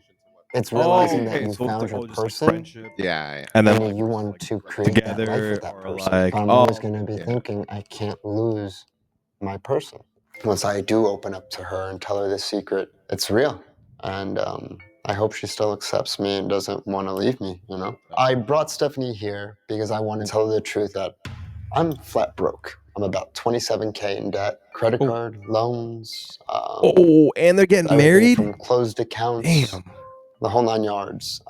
It's Oh, realizing that okay, you so found it's your all just like person, friendship. Yeah. And then and like, you want to create that life together with that or person. like, But I'm oh, always going to be thinking, I can't lose my person. Once I do open up to her and tell her the secret, it's real. And I hope she still accepts me and doesn't want to leave me, you know? I brought Stephanie here because I want to tell her the truth that I'm flat broke. I'm about 27K in debt, credit card, loans. And they're getting everything married? from closed accounts, Damn. the whole 9 yards.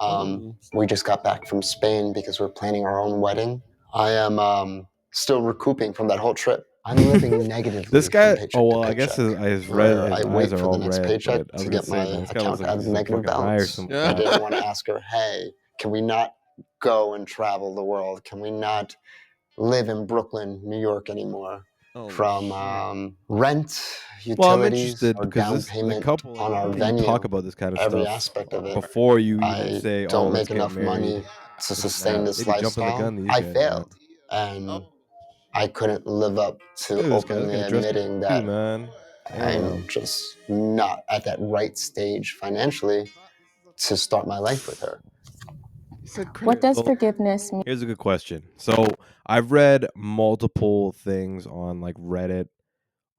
We just got back from Spain because we're planning our own wedding. I am still recouping from that whole trip. I'm living negatively. This guy, from paycheck oh, to well, I guess paycheck, his where eyes I wait are for all the next red, paycheck but I was to gonna get say, my man, this guy looks account like out of some negative fucking balance. tiresome I guy. didn't want to ask her, hey, can we not go and travel the world? Can we not live in Brooklyn, New York anymore? from rent, Well, I'm utilities, interested or because down this the payment couple on our you venue. talk about this kind of Every stuff aspect of it. before you even I say, "Oh, don't let's make get enough married." money to sustain this Maybe jumping the lifestyle. gun, these I guys, failed, and I couldn't live up to Look at this guy. This openly guy dressed admitting too, that man. I'm just not at that right stage financially to start my life with her. What does So, forgiveness mean? Here's a good question. So I've read multiple things on like Reddit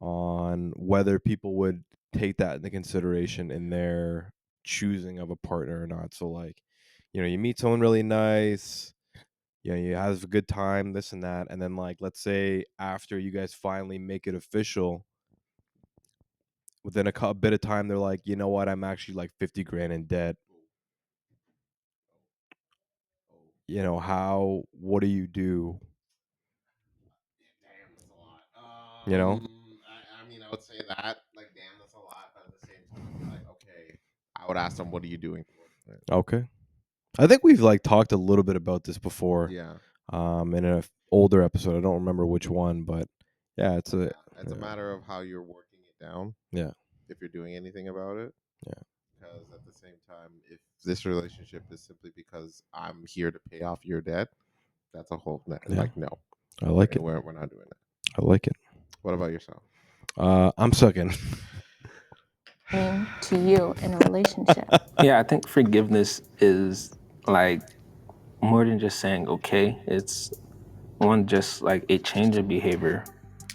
on whether people would take that into consideration in their choosing of a partner or not. So like, you meet someone really nice, you have a good time, this and that, and then like let's say after you guys finally make it official, within a bit of time they're like, you know what, I'm actually like 50 grand in debt. What do you do? I mean, I would say that, like, damn, that's a lot. But at the same time, like, okay, I would ask them, what are you doing for it? Okay. I think we've like talked a little bit about this before. Yeah. In an older episode, I don't remember which one, but yeah, it's a matter of how you're working it down. Yeah. If you're doing anything about it. Yeah. Because at the same time, if this relationship is simply because I'm here to pay off your debt, that's a whole like no. I like it. We're not doing that. I like it. What about yourself? I'm sucking. Mean to you in a relationship? Yeah, I think forgiveness is like more than just saying okay. It's just like a change of behavior.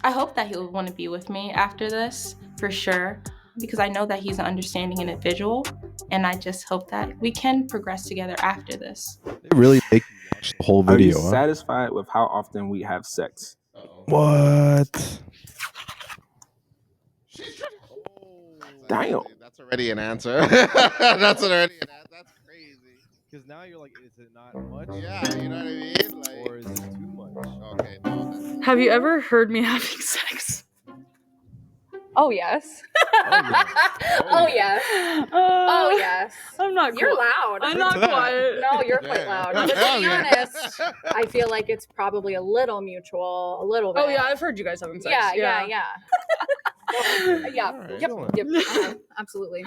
I hope that he'll want to be with me after this, for sure, because I know that he's an understanding individual, and I just hope that we can progress together after this. They really make you watch the whole Are you video, huh? satisfied with how often we have sex? What? Damn. That's already an answer. That's already an answer. That's crazy. Because now you're like, is it not much? Yeah, you know what I mean? Like, or is it too much? Okay, no. Have you ever heard me having sex? Oh yes. Oh, yes. Oh yes. I'm not. You're loud. I'm not quiet. No, you're quite loud. But to be honest, I feel like it's probably a little mutual, a little bit. Oh yeah, I've heard you guys having sex. Yeah. Yeah. Alright. Yep. Absolutely.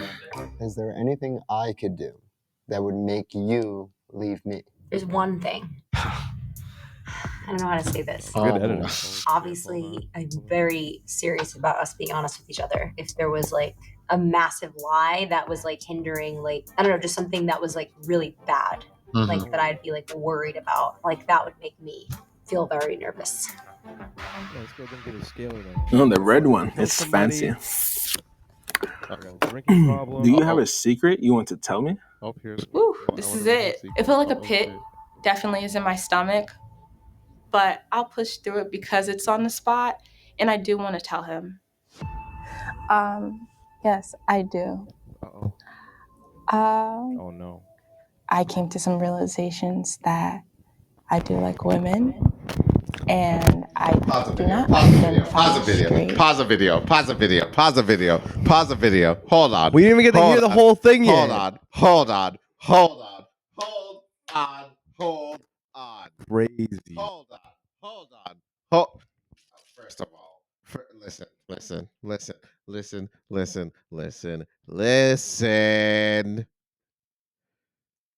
Is there anything I could do that would make you leave me? There's one thing. I don't know how to say this. Good editing. Obviously, I'm very serious about us being honest with each other. If there was like a massive lie that was like hindering, like, I don't know, just something that was like really bad, like that I'd be like worried about, like that would make me feel very nervous. Let's go and get a scale Oh, the red one. It's fancy. Drinking problem. Do you have a secret you want to tell me? Oh, here's. Woo, this is it. It felt like a pit. Definitely is in my stomach, but I'll push through it because it's on the spot, and I do want to tell him. Yes, I do. Uh-oh. Oh no. I came to some realizations that I do like women, and I do not identify straight. Pause the video. Hold on. We didn't even get to hear the whole thing yet. Hold on. Crazy. Hold on. First of all, listen.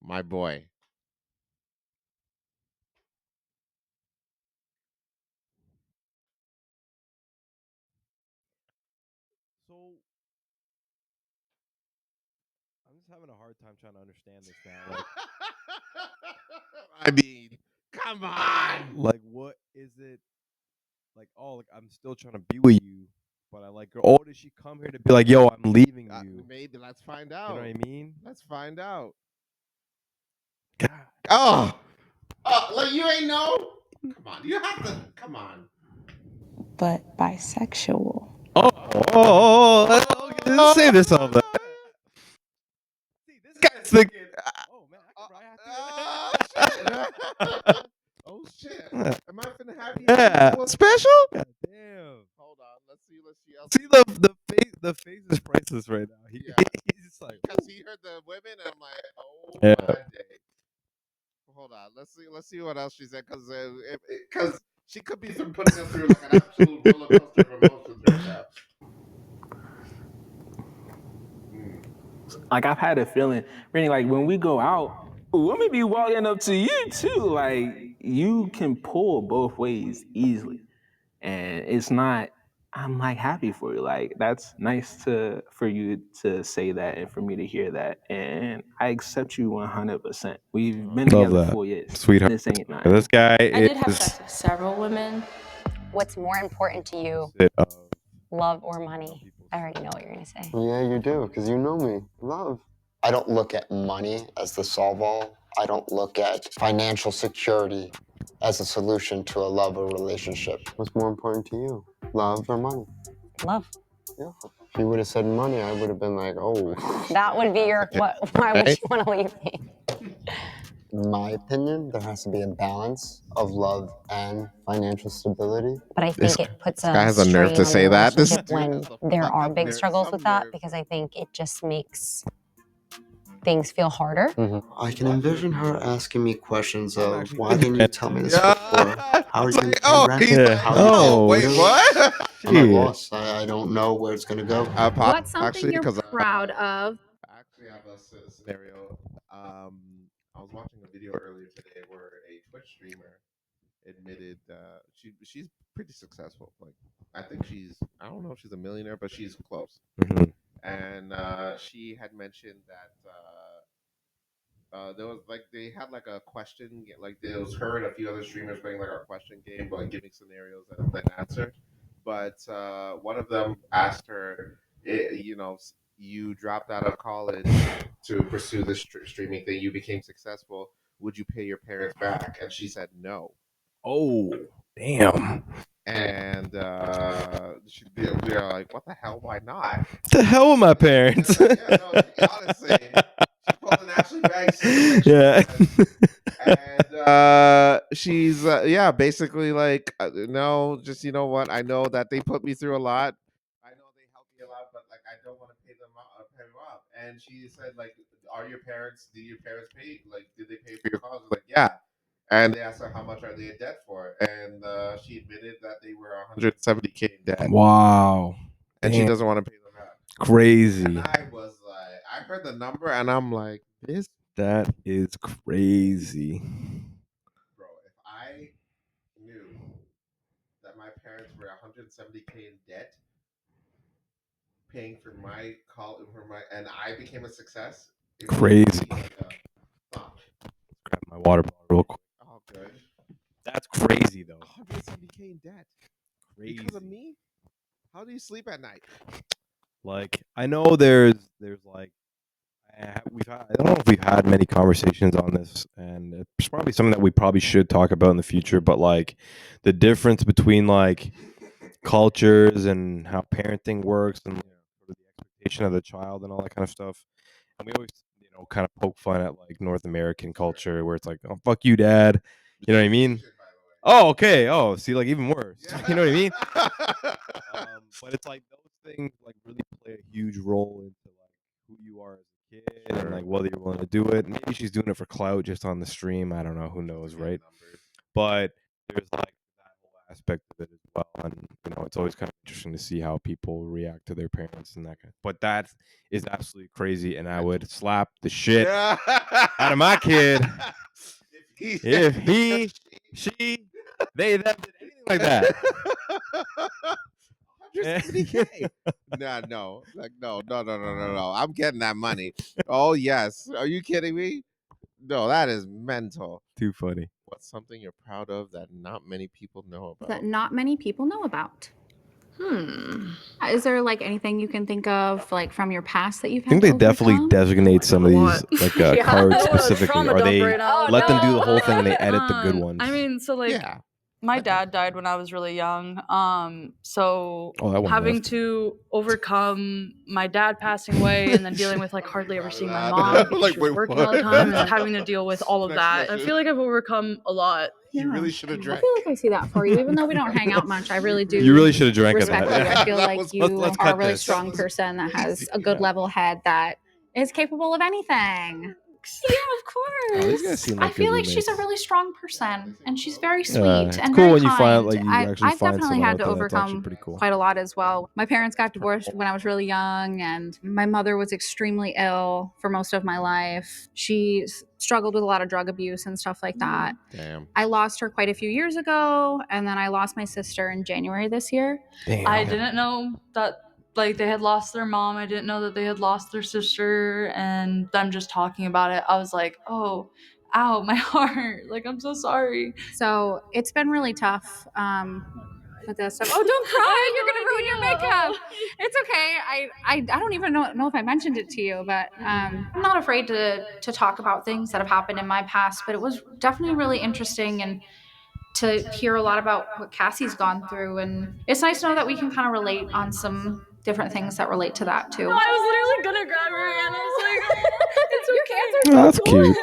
My boy. So I'm just having a hard time trying to understand this now. Like, I mean, come on. like what is it? Like, oh, like I'm still trying to be with you, but I like her. Oh, did she come here to be like, yo, I'm leaving you? Maybe let's find out. You know what I mean? Let's find out. God. Oh, like you ain't know? Come on, you have to. Come on. But bisexual. Let's say this all that. See, this guy's thinking. Oh man, Oh shit! Am I finna have you? Yeah, special. God damn. Hold on, let's see. See the face is priceless right now. He's just like, because he heard the women, and I'm like, oh Yeah. my day. Hold on, let's see what else she said, because She could be putting us through like an absolute roller coaster of emotions right now. Like I've had a feeling, really, like when we go out, women be walking up to you too. Like you can pull both ways easily, and it's not. I'm like happy for you. Like that's nice for you to say that and for me to hear that, and I accept you 100%. We've been Love together that, 4 years, sweetheart. This ain't not. This guy I did have is sex with several women. What's more important to you, opposite of love or money? I already know what you're gonna say. Yeah, you do, because you know me. Love. I don't look at money as the solve-all. I don't look at financial security as a solution to a love or relationship. What's more important to you, love or money? Love. Yeah. If you would have said money, I would have been like, oh. That would be your. What? Why would you want to leave me? In my opinion, there has to be a balance of love and financial stability. But I think it puts This guy a has a nerve strain to on say the that. This relationship dude when has a there are fucking big nerve, struggles some with that, nerve. because I think it just makes things feel harder. I can envision her asking me questions I'm of, actually why with didn't you. you tell me this before? How are It's you going like, to pay oh, rent? he's Yeah. like, How are you oh, paying wait, bills? what? I'm at Shit. loss. I don't know where it's going to go. What's something Actually, you're because proud of? I actually have a scenario. I was watching a video earlier today where a Twitch streamer admitted she's pretty successful. Like, I think I don't know if she's a millionaire, but she's close. Mhm. And she had mentioned that there was like they had like a question, like there was her and a few other streamers playing like a question game, like giving scenarios and then answer. But one of them asked her, you dropped out of college to pursue this streaming thing. You became successful. Would you pay your parents back? And she said no. Oh, damn. And we are like, what the hell? Why not? The hell with my parents? Yeah, no, honestly, she pulled an Ashley Banks situation. Yeah. And she's basically like, no, just you know what? I know that they put me through a lot. I know they helped me a lot, but like I don't want to pay them off. And she said, like, did your parents pay? Like, did they pay for your college? Like, yeah. And they asked her how much are they in debt for, and she admitted that they were 170K in debt. Wow. And she Damn. doesn't want to pay them back. Crazy. And I was like, I heard the number, and I'm like, this, That is crazy. bro. If I knew that my parents were 170K in debt, paying for my college, and I became a success, it would Crazy. be like a thought. Grab my water bottle real quick. Oh, good. That's crazy though. 170K in debt Crazy. because of me. How do you sleep at night? Like I know there's like I don't know if we've had many conversations on this, and it's probably something that we probably should talk about in the future. But like the difference between like cultures and how parenting works, and sort of the expectation of the child and all that kind of stuff. And we always kind of poke fun at like North American culture, where it's like, oh fuck you, dad. You know what I mean? Oh, okay. Oh, see, like even worse. You know what I mean? But it's like those things like really play a huge role into like who you are as a kid and like whether you're willing to do it. Maybe she's doing it for clout just on the stream. I don't know. Who knows, right? But there's like that whole aspect of it as well, and it's always kind of interesting to see how people react to their parents and that kind. But that is absolutely crazy, and I would slap the shit out of my kid if he, she, they, them did anything like that. 170K. No. Like, no. I'm getting that money. Oh, yes. Are you kidding me? No, that is mental. Too funny. What's something you're proud of that not many people know about? That not many people know about. Is there like anything you can think of like from your past that you've I had think to they definitely overcome? designate some of these like cards Oh, specifically, trauma or dump they right now. let them do the whole thing and they edit the good Um, ones. I mean, so like Yeah. my dad died when I was really young. So Oh, that one having left. to overcome my dad passing away and then dealing with like hardly ever seeing my mom because Like, she was wait, working what? all the time and having to deal with all of Next that. I question. feel like I've overcome a lot. You really should have I drank. feel like I see that for you, even though we don't hang out much. I really do. You really should have drank of respect that. you. I feel That like was- you let's are a cut really this. strong person that has a good level head that is capable of anything. works. Yeah, of course. Oh, these guys seem like I feel good like she's a roommates. really strong person, and she's very Yeah, sweet it's and cool very when you kind. find like you actually I've find definitely someone had out to there that's actually overcome pretty cool. quite a lot as well. My parents got divorced when I was really young, and my mother was extremely ill for most of my life. She struggled with a lot of drug abuse and stuff like that. Damn. I lost her quite a few years ago, and then I lost my sister in January this year. Damn. I didn't know that like they had lost their mom. I didn't know that they had lost their sister, and them just talking about it, I was like, oh, ow, my heart. Like, I'm so sorry. So it's been really tough. With this stuff. Oh, don't cry! You're gonna ruin your makeup. It's okay. I don't even know if I mentioned it to you, but I'm not afraid to talk about things that have happened in my past. But it was definitely really interesting and to hear a lot about what Cassie's gone through, and it's nice to know that we can kind of relate on some different things that relate to that too. No, I was literally gonna grab her and I was like, It's your cancer. Oh, that's cute.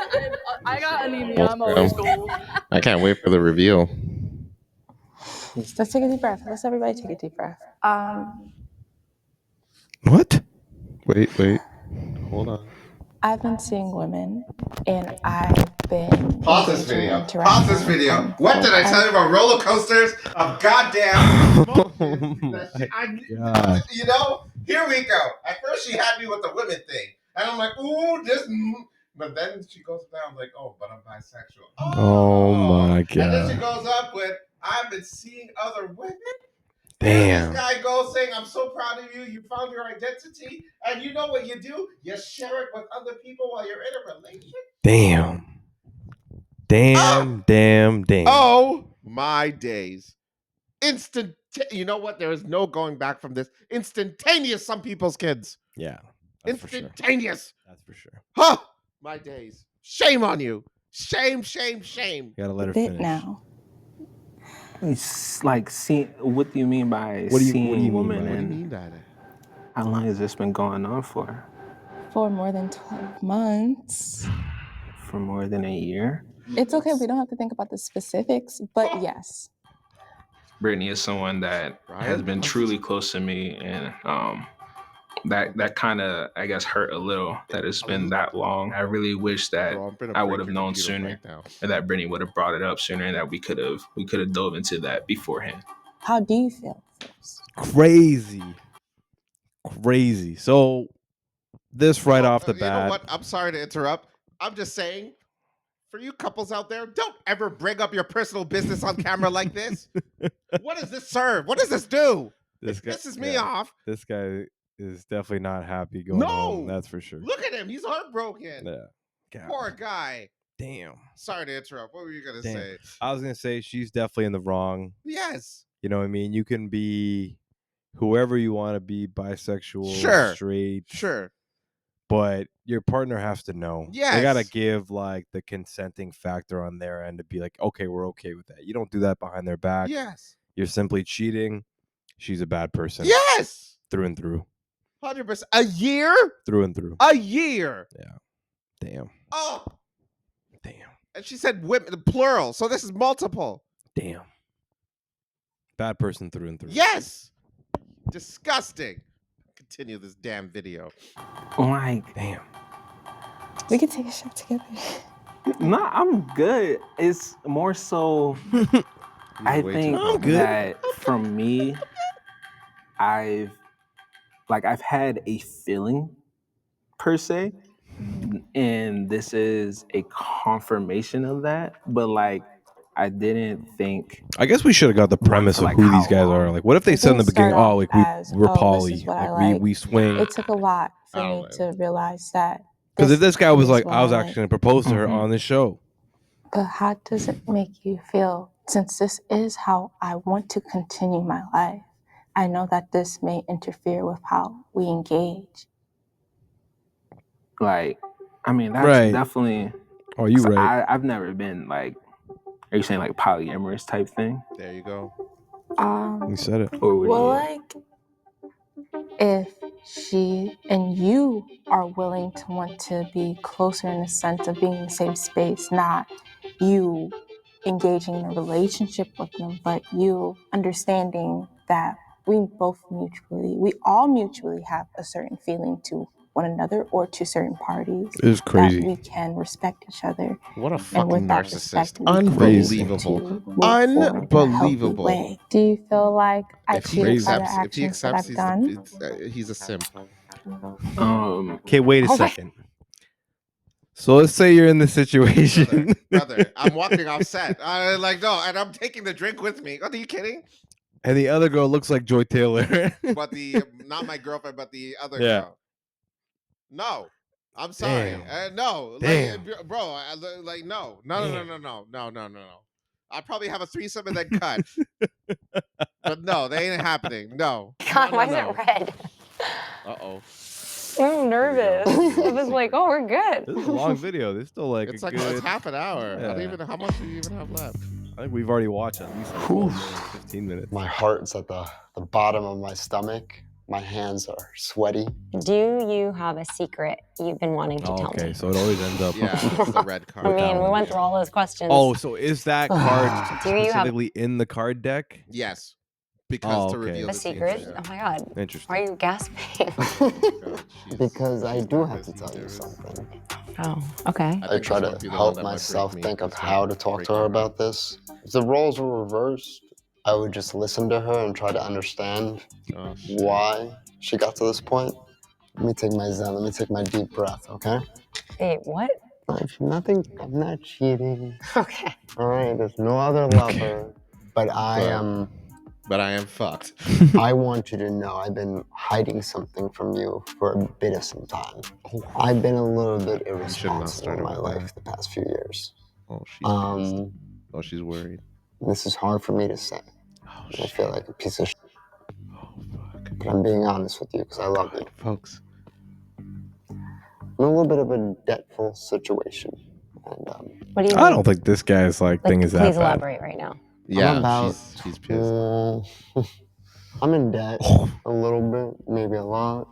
I got anemia. I'm always cool. I can't wait for the reveal. Let's take a deep breath. Let's everybody take a deep breath. What? Wait. Hold on. I've been seeing women, and I've been Pause this engaging video. and Pause this interacting video. with them What did I tell you about roller coasters of goddamn God. You know, here we go. At first she had me with the women thing. And I'm like, ooh, but then she goes down like, oh, but I'm bisexual. Oh my And then she God. goes up with, I've been seeing other women. Damn. This guy goes saying, I'm so proud of you. You found your identity. And you know what you do? You share it with other people while you're in a relationship. Damn. Damn. Oh my days. You know what? There is no going back from this. Instantaneous, some people's kids. Yeah. That's for sure. Instantaneous. That's for sure. Huh. My days. Shame on you. Shame. You gotta let her Bit finish. now. It's like, see, what do you mean by What do you seeing mean women? by What do you And mean by that? how long has this been going on for? For more than 12 months. For more than a year? It's okay. We don't have to think about the specifics, but yes. Brittany is someone that has been truly close to me, and that kind of, I guess, hurt a little that it's been that long. I really wish that I would have known sooner, and that Brittany would have brought it up sooner, and that we could have dove into that beforehand. How do you feel first? Crazy. So this right off the You know bat. what? I'm sorry to interrupt. I'm just saying, for you couples out there, don't ever bring up your personal business on camera like this. What does this serve? What does this do? This pisses me off. This guy is definitely not happy going home. That's for sure. Look at him. He's heartbroken. Yeah. God. Poor guy. Damn. Sorry to interrupt. What were you going to say? I was going to say she's definitely in the wrong. Yes. You know what I mean? You can be whoever you want to be, bisexual, Sure. straight. Sure. But your partner has to know. Yes. They got to give like the consenting factor on their end to be like, okay, we're okay with that. You don't do that behind their back. Yes. You're simply cheating. She's a bad person. Yes. Through and through. 100%. A year? Through and through. A year. Yeah. Damn. Oh. Damn. And she said women, plural. So this is multiple. Damn. Bad person through and through. Yes. Disgusting. Continue this damn video. Like, damn. We could take a shot together. No, I'm good. It's more so, I think that for me, I've had a feeling per se, and this is a confirmation of that. But like, I didn't think. I guess we should have got the premise of who these guys are. Like, what if they said in the beginning, "Oh, like we're poly, like we swing." It took a lot for me to realize that. Because if this guy was like, I was like. actually going to propose to her on this show. But how does it make you feel? Since this is how I want to continue my life, I know that this may interfere with how we engage. Like, I mean, that's definitely. Oh, you right. I've never been like. Are you saying like polyamorous type thing? There you go. You said it. Well, like, if she and you are willing to want to be closer in the sense of being in the same space, not you engaging in a relationship with them, but you understanding that we all mutually have a certain feeling to one another or to certain parties. It is crazy. That we can respect each other. What a And fucking with that narcissist. respect, we can Unbelievable. to move forward in a healthy Unbelievable. way. Do you feel like I If he cheated by the accepts, if he actions that accepts, I've done? he's a simp. Okay, wait a second. So let's say you're in this situation. Brother, I'm walking off set. Like, no, and I'm taking the drink with me. Are you kidding? And the other girl looks like Joy Taylor. But not my girlfriend, but the other Yeah. girl. No, I'm sorry. Damn. No, Damn. like, bro, like, no. I probably have a threesome and then cut. But no, they ain't happening. No. God, why is it red? Uh-oh. I'm nervous. I was like, oh, we're good. This is a long video. This is still like It's a like good... it's half an hour. Yeah. I don't even know how much do you even have left. I think we've already watched at least like 12 minutes, 15 minutes. My heart's at the bottom of my stomach. My hands are sweaty. Do you have a secret you've been wanting to tell me? Okay, so it always ends up. Yeah, it's the red card. I mean, we went through all those questions. Oh, so is that card Do you have specifically in the card deck? Yes. Because to okay. reveal a the secret? Oh my God. Interesting. Why are you gasping? Because I do have to tell you something. Oh, okay. I try to help myself think of how to talk to her about this. If the roles were reversed, I would just listen to her and try to understand why she got to this point. Let me take my zen, let me take my deep breath, okay? Wait, what? Nothing, I'm not cheating. Okay. All right, there's no other lover, but I am... But I am fucked. I want you to know I've been hiding something from you for a bit of some time. I've been a little bit irresponsible in my life the past few years. Oh, she's pissed. Oh, she's worried. This is hard for me to say. Oh, I feel like a piece of shit. Oh, fuck. But I'm being honest with you because I love you. Folks. I'm in a little bit of a debtful situation. And, What do you mean? I don't think this guy's like thing is that Please bad. elaborate right now. Yeah, she's pissed. I'm in debt a little bit, maybe a lot.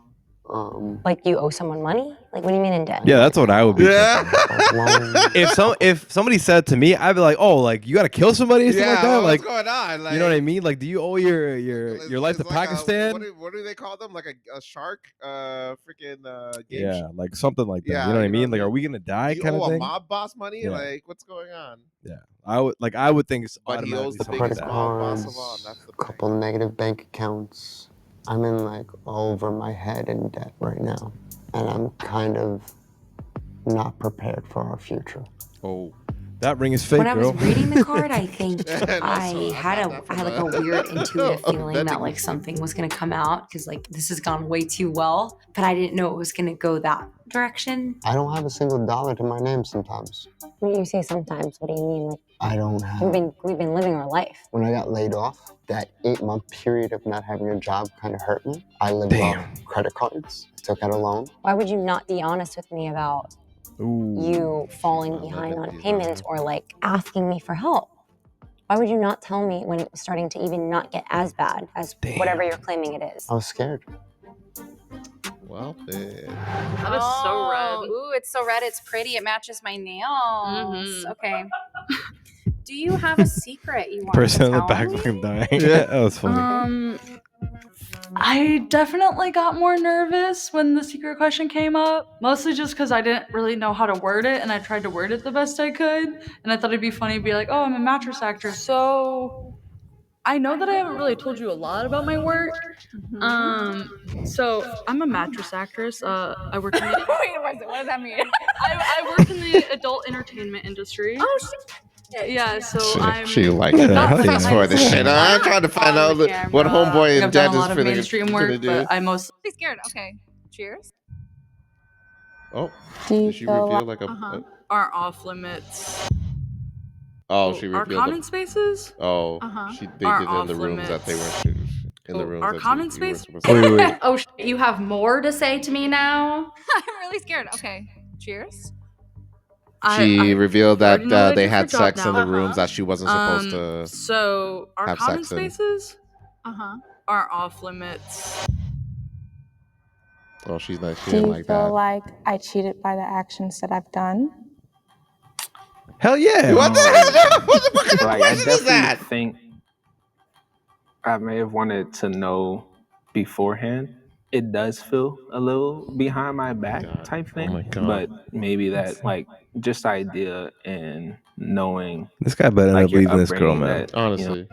Like you owe someone money? Like what do you mean in debt? Yeah, that's what I would be. Yeah. If somebody said to me, I'd be like, "Oh, like you got to kill somebody or something like that." Like, what's going on? Like, you know what I mean? Like, do you owe your life to it's like Pakistan? what do they call them? Like a shark? Freaking game. Yeah, like something like that. Yeah, you know what I you know mean? what I like, are mean? we gonna die? You Kind owe of a thing. mob boss money? Yeah. Like what's going on? Yeah, I would think it's But he owes automatically the something like biggest that. mob boss cards, of all. That's the a couple negative bank accounts. I'm in like over my head in debt right now. And I'm kind of not prepared for our future. Oh. That ring is fake, When I girl. was reading the card, I think And also, I had like a weird intuitive feeling that venting like machine. something was gonna come out because like this has gone way too well, but I didn't know it was gonna go that direction. I don't have a single dollar to my name sometimes. When you say sometimes, what do you mean? Like I don't have. we've been living our life. When I got laid off, that 8-month period of not having a job kind of hurt me. I lived off credit cards, took out a loan. Why would you not be honest with me about you falling behind on payments or like asking me for help? Why would you not tell me when it was starting to even not get as bad as whatever you're claiming it is? I was scared. Well, That is so red. Ooh, it's so red. It's pretty. It matches my nails. Okay. Do you have a secret you want Person to in the tell back me? fucking dying. That was funny. I definitely got more nervous when the secret question came up, mostly just because I didn't really know how to word it, and I tried to word it the best I could, and I thought it'd be funny to be like, oh, I'm a mattress actor. So I know that I haven't really told you a lot about my work. So I'm a mattress actress. I work in the Wait, what does that mean? I work in the adult entertainment industry. Oh, shit. Yeah, so I'm. She like pays for this shit. I'm trying to find out what homeboy in I've done debt a is lot of for mainstream gonna work, do. but I mostly. Be scared. Okay. Cheers. Oh, Do you did she feel reveal like like a? Aren't off limits. Oh, she Our revealed. common spaces. Oh, they Are did it in the off rooms that they limits. weren't in the rooms. Our that common you were space. supposed to- Wait. Oh, you have more to say to me now? I'm really scared. Okay. Cheers. She revealed that already know what I they do for a had job sex in the now. rooms that she wasn't supposed to. So our have common sex in. spaces are off limits. Oh, she's not. She Do didn't you like feel that. like I cheated by the actions that I've done? Hell yeah. What the hell? What kind of Like, I question is definitely that? think I may have wanted to know beforehand it does feel a little behind my back God. type Oh my thing, God. but maybe that like just idea and knowing This guy better end like up your leaving this girl, upbringing man. that, you know, Honestly.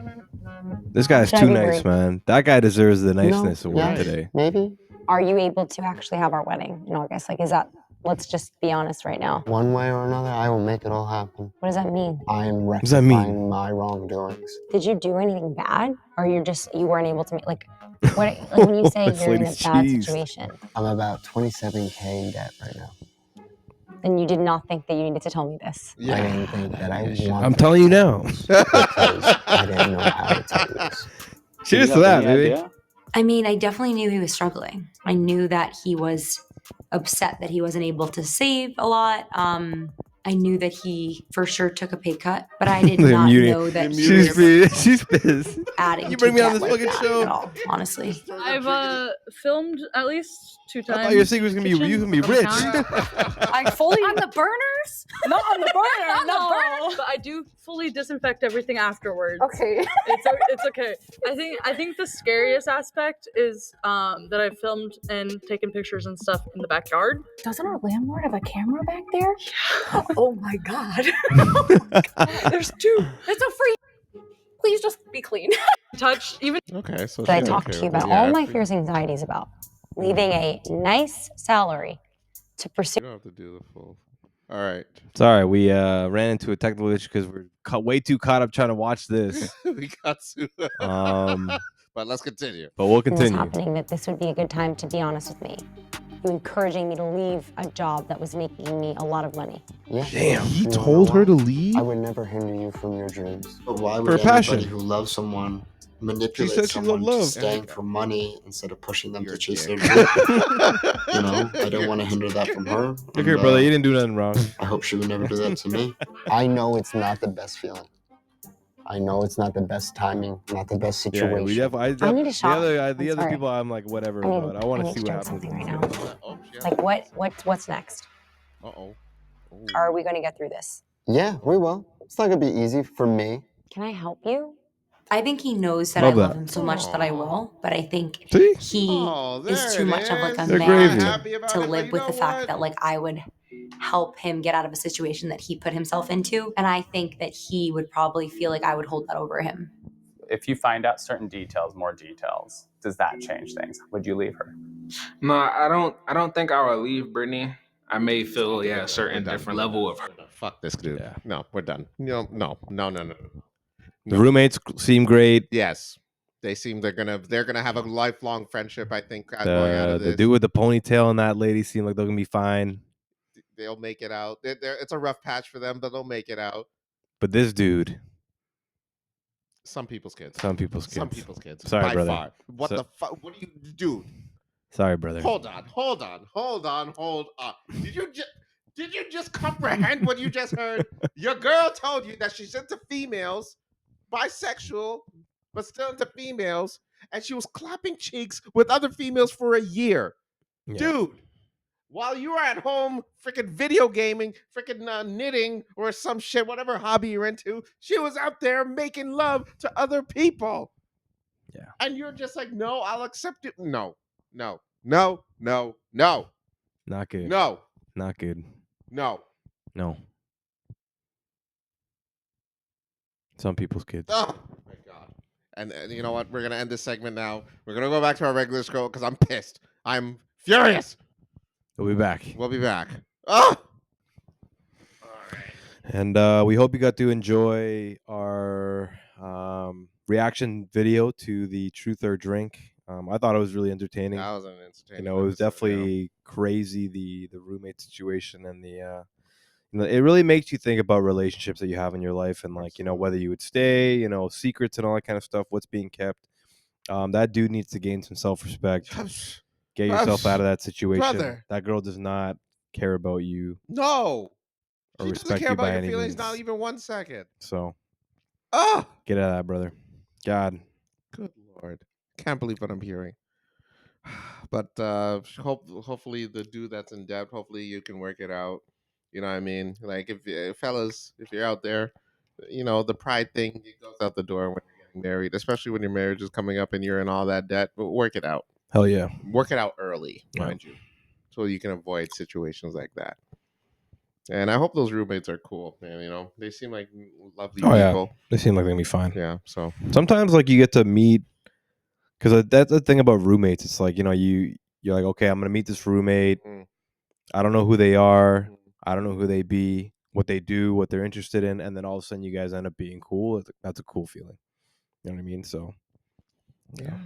This guy's Should I too be nice, worried? man. That guy deserves the niceness No, award yes, today. maybe. Are you able to actually have our wedding in August? Like, is that, let's just be honest right now. One way or another, I will make it all happen. What does that mean? I am does that mean? rectifying my wrongdoings. Did you do anything bad? Or you weren't able to make, like when you say This you're in a lady's bad cheesed. situation, I'm about 27K in debt right now. then you did not think that you needed to tell me this. I didn't think that I wanted I'm telling you now. because I didn't know how to tell you this. do you Cheers to have that, any baby. idea? I mean, I definitely knew he was struggling. I knew that he was upset that he wasn't able to save a lot. I knew that he for sure took a pay cut, but I did They're not muting- know that he She's was she's pissed. adding You bring to me on debt this like fucking that show. at all, honestly. I've filmed at least 2 times. I thought your secret was gonna be you gonna be on the rich. counter. I fully On the burners? not on the burner, On the no. burner? But I do fully disinfect everything afterwards. Okay. It's okay. I think the scariest aspect is that I filmed and taken pictures and stuff in the backyard. Doesn't our landlord have a camera back there? Oh my god. There's 2. It's a free. Please just be clean. Touched even Okay, so Did I she's talk okay to you with it. about Yeah, all my I fears and anxieties about leaving a nice salary to pursue? You don't have to do the full. All right. Sorry, we ran into a technical issue because we're way too caught up trying to watch this. We got to. But let's continue. But we'll It was continue. happening that this would be a good time to be honest with me. You encouraging me to leave a job that was making me a lot of money. Yeah. Damn. He You wanna told know her why? to leave? I would never hinder you from your dreams. But why For would passion. anybody who loves someone She manipulate said she someone loved to love. staying for money instead of pushing them You're to a chase their dick. dream? You know, I don't want to hinder that from her. Look here, brother. You didn't do nothing wrong. I hope she would never do that to me. I know it's not the best feeling. I know it's not the best timing, not the best Yeah, situation. we definitely. I need a shot. The I'm other sorry. people, I'm like whatever, I need- but I want I to need see to what drink happens. something right now. Oh, she has Like to- what's next? Uh-oh. Ooh. Are we going to get through this? Yeah, we will. It's not gonna be easy for me. Can I help you? I think he knows that Love I love that. him so much that I will, but I think See? he Oh, is there too it much of like a is. They're man gravy. Happy about to it, but live you with know the fact what? that like I would help him get out of a situation that he put himself into, and I think that he would probably feel like I would hold that over him. If you find out certain details, more details, does that change things? Would you leave her? No, I don't think I would leave Brittany. I may feel a certain different level of her. Fuck this dude. Yeah. No, we're done. No. The roommates seem great. Yes. They seem they're gonna have a lifelong friendship, I think, going out of The this. dude with the ponytail and that lady seem like they're gonna be fine. They'll make it out. It's a rough patch for them, but they'll make it out. But this dude, Some people's kids. some people's kids. Some people's kids. Sorry, by brother. Far. What So- the fuck? What do you do? Sorry, brother. Hold on. Did you just comprehend what you just heard? Your girl told you that she's into females, bisexual, but still into females, and she was clapping cheeks with other females for a year. Yeah. Dude, while you were at home freaking video gaming, freaking knitting or some shit, whatever hobby you're into, she was out there making love to other people. Yeah. And you're just like, no, I'll accept it. No. Not good. No. Not good. No. No. Some people's kids. Oh my god. And you know what? We're gonna end this segment now. We're gonna go back to our regular scroll because I'm pissed. I'm furious. We'll be back. We'll be back. Oh! And we hope you got to enjoy our reaction video to the Truth or Drink. I thought it was really entertaining. That was an entertaining. It was episode, definitely crazy, the roommate situation, and it really makes you think about relationships that you have in your life, and like whether you would stay, secrets and all that kind of stuff, what's being kept. That dude needs to gain some self-respect. Get yourself out of that situation. Brother. That girl does not care about you. No. Or She doesn't respect care you about by your any feelings, means. not even 1 second. So Oh! get out of that, brother. God. Good Lord. Can't believe what I'm hearing. But hopefully the dude that's in debt, hopefully you can work it out. You know what I mean? Like, if fellas, if you're out there, the pride thing, it goes out the door when you're getting married, especially when your marriage is coming up and you're in all that debt. But work it out. Hell yeah. Work it out early, Yeah. mind you, so you can avoid situations like that. And I hope those roommates are cool, man. You know, they seem like lovely Oh yeah, people. they seem like they're gonna be fine. Yeah. So Sometimes like you get to meet, because that's the thing about roommates. It's like, you know, you're like, okay, I'm gonna meet this roommate. Mm. I don't know who they are. Mm. I don't know who they be, what they do, what they're interested in, and then all of a sudden you guys end up being cool. That's a cool feeling. You know what I mean? So yeah.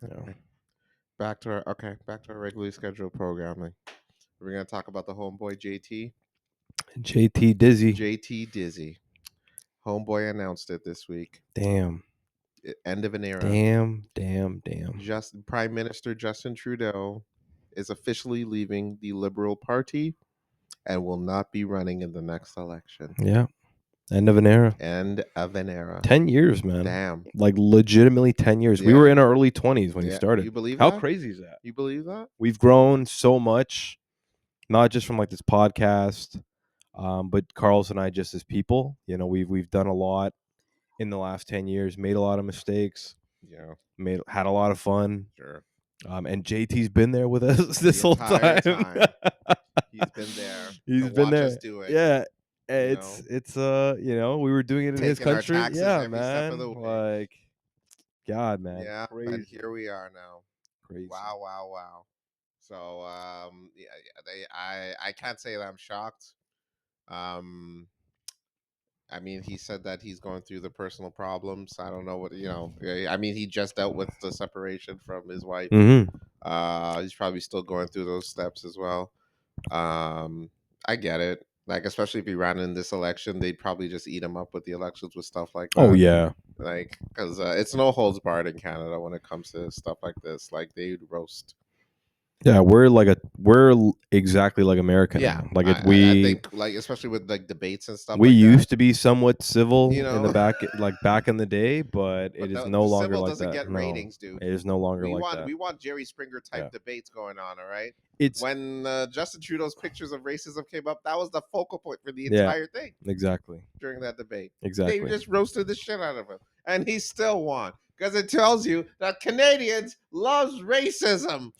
you know. Back to our regularly scheduled programming. We're gonna talk about the homeboy JT. JT Dizzy. JT Dizzy. Homeboy announced it this week. Damn. End of an era. Damn. Just Prime Minister Justin Trudeau is officially leaving the Liberal Party and will not be running in the next election. Yeah. End of an era. End of an era. 10 years, man. Damn. Like legitimately 10 years. We Yeah. were in our early 20s when he Yeah. started. You believe How that? crazy is that? You believe that? We've grown so much, not just from like this podcast, but Carlos and I just as people. You know, we've done a lot in the last 10 years, made a lot of mistakes, Yeah. had a lot of fun. Sure. And JT's been there with us this The whole entire time. He's been there. He's to been watch there. us do it. Yeah. You It's you know, we were doing it in his Taking our country. taxes Yeah, every step of man. the way. Like, God, man. Yeah, Crazy. and here we are now. Crazy. Wow. So I can't say that I'm shocked. I mean, he said that he's going through the personal problems. I don't know what, you know. I mean, he just dealt with the separation from his wife. Mm-hmm. He's probably still going through those steps as well. I get it. Like, especially if he ran in this election, they'd probably just eat him up with the elections with stuff like that. Oh yeah. Like, because it's no holds barred in Canada when it comes to stuff like this. Like, they'd roast. Yeah, we're exactly like America Yeah, now. Like I think, like, especially with like debates and stuff. we like used that, to be somewhat civil you in the know, back in the day, but it is no the longer civil like doesn't that. get No, ratings, dude. it is no longer We like want that. we want Jerry Springer type Yeah. debates going on. All right. It's When Justin Trudeau's pictures of racism came up, that was the focal point for the Yeah. entire thing exactly. during that debate. Exactly. They just roasted the shit out of him, and he still won because it tells you that Canadians loves racism.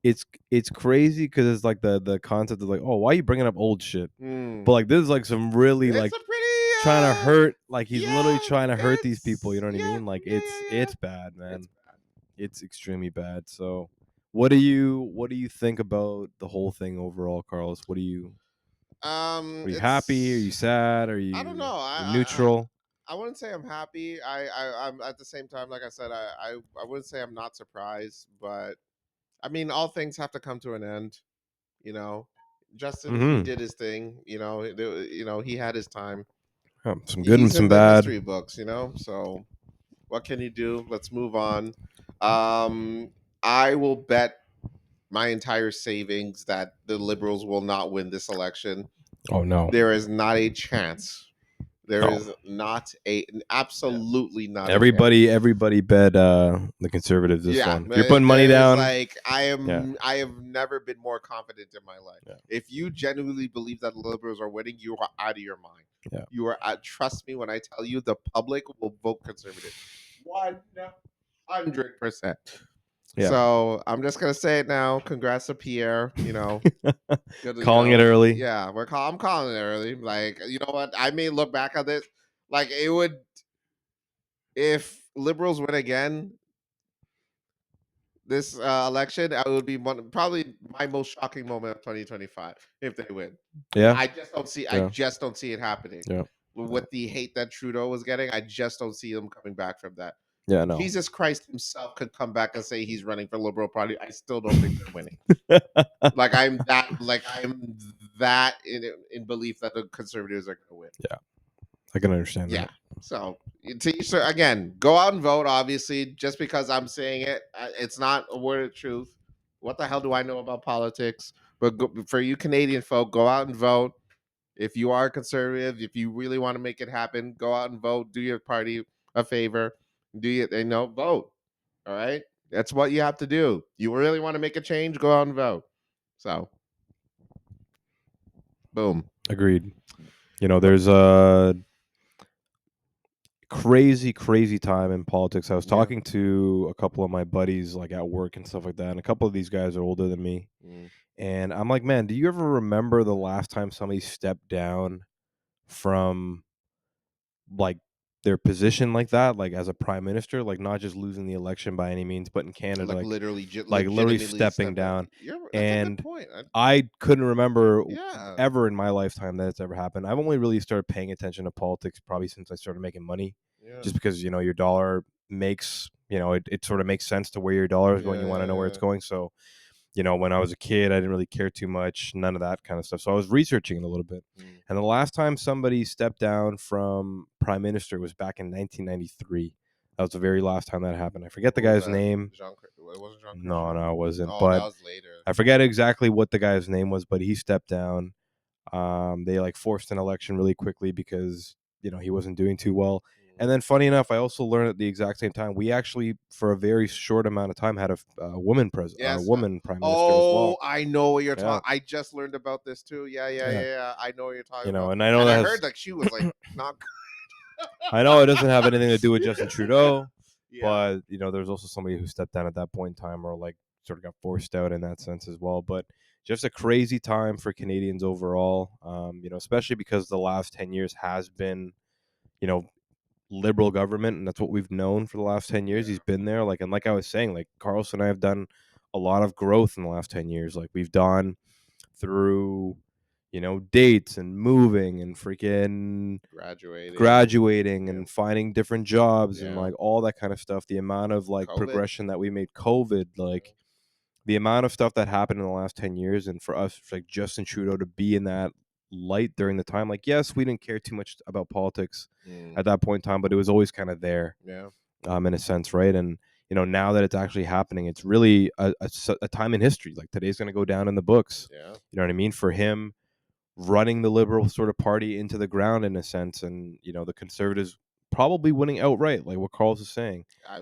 It's crazy because it's like the concept of like, oh, why are you bringing up old shit? Mm. But like this is like some really It's like a pretty trying to hurt. Like he's yeah, literally trying to hurt these it's- people. You know what I yeah, mean? Like yeah, it's bad, man. It's bad. It's extremely bad. So, what do you think about the whole thing overall, Carlos? What do you? Are you happy? Are you sad? Are you? I don't know. Neutral. I wouldn't say I'm happy. I'm at the same time, like I said, I wouldn't say I'm not surprised, but I mean, all things have to come to an end. You know, Justin, he Mhm. did his thing. You know, he had his time. Some good and He's some in the bad. history books. You know, so what can you do? Let's move on. I will bet my entire savings that the Liberals will not win this election. Oh no. There is not a chance. There No. is not absolutely not. Everybody bet the Conservatives this one. If you're putting money down. Like I have never been more confident in my life. Yeah. If you genuinely believe that the Liberals are winning, you are out of your mind. Yeah. You are. Trust me when I tell you, the public will vote Conservative. 100%. Yeah. So I'm just gonna say it now. Congrats to Pierre. You know, Calling it early. Yeah, I'm calling it early. Like, you know what? I may look back on this. Like, it would, if Liberals win again this election, it would be probably my most shocking moment of 2025 if they win. Yeah. I just don't see it happening. Yeah. With the hate that Trudeau was getting, I just don't see him coming back from that. Yeah, no. Jesus Christ himself could come back and say he's running for Liberal Party. I still don't think they're winning. Like I'm that in belief that the Conservatives are going to win. Yeah, I can understand Yeah. that. So again, go out and vote. Obviously, just because I'm saying it, it's not a word of truth. What the hell do I know about politics? But for you Canadian folk, go out and vote. If you are conservative, if you really want to make it happen, go out and vote. Do your party a favor. Vote. All right. That's what you have to do. You really want to make a change, go out and vote. So, boom. Agreed. You know, there's crazy time in politics. I was Yeah. talking to a couple of my buddies like at work and stuff like that, and a couple of these guys are older than me. And I'm like, man, do you ever remember the last time somebody stepped down from like their position like that, like as a prime minister, like not just losing the election by any means, but in Canada, Like like literally, literally legitimately stepping step down. That's a good And point. I couldn't remember Yeah. ever in my lifetime that it's ever happened. I've only really started paying attention to politics probably since I started making money, Yeah. just because your dollar makes it sort of makes sense to where your dollar is going. You want to know where it's going. So when I was a kid, I didn't really care too much, none of that kind of stuff. So I was researching it a little bit. And the last time somebody stepped down from prime minister was back in 1993. That was the very last time that happened. I forget the Who was guy's that? name. It wasn't Jean No, it wasn't. Oh, but that was later. I forget exactly what the guy's name was, but he stepped down. They like forced an election really quickly because he wasn't doing too well. And then, funny enough, I also learned at the exact same time we actually, for a very short amount of time, had a woman Yes. woman prime minister as well. I know what you're Yeah. talking. I just learned about this too. Yeah. I know what you're talking about. And I know I that heard like she was like not good. I know it doesn't have anything to do with Justin Trudeau, Yeah. but there's also somebody who stepped down at that point in time, or like sort of got forced out in that sense as well. But just a crazy time for Canadians overall, especially because the last 10 years has been, liberal government, and that's what we've known for the last 10 years. He's been there, and like I was saying, like Carlos and I have done a lot of growth in the last 10 years. Like we've done through dates and moving and freaking graduating and finding different jobs and like all that kind of stuff. The amount of like progression that we made, COVID, like the amount of stuff that happened in the last 10 years, and for us, like Justin Trudeau to be in that light during the time, like yes, we didn't care too much about politics at that point in time, but it was always kind of there, in a sense, right? And now that it's actually happening, it's really a time in history. Like today's going to go down in the books. You know what I mean? For him running the liberal sort of party into the ground in a sense, and the conservatives probably winning outright, like what Carlos is saying. I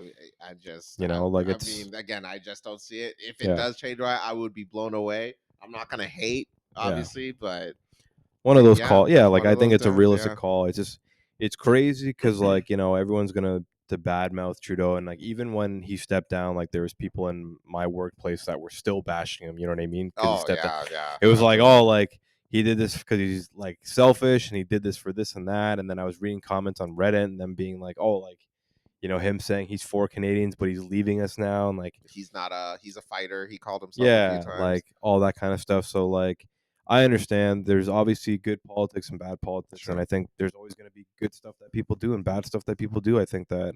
just it's again, I just don't see it. If it does change, right, I would be blown away. I'm not gonna hate, obviously, but one of those call, like I think it's a times, realistic call. It's crazy because like everyone's gonna to badmouth Trudeau, and like even when he stepped down, like there was people in my workplace that were still bashing him. You know what I mean? Because he stepped down. It was like, oh, like he did this because he's like selfish, and he did this for this and that. And then I was reading comments on Reddit, and them being like, oh, like him saying he's for Canadians, but he's leaving us now, and like he's a fighter. He called himself a few times. like all that kind of stuff. So like I understand there's obviously good politics and bad politics, and I think there's always going to be good stuff that people do and bad stuff that people do. I think that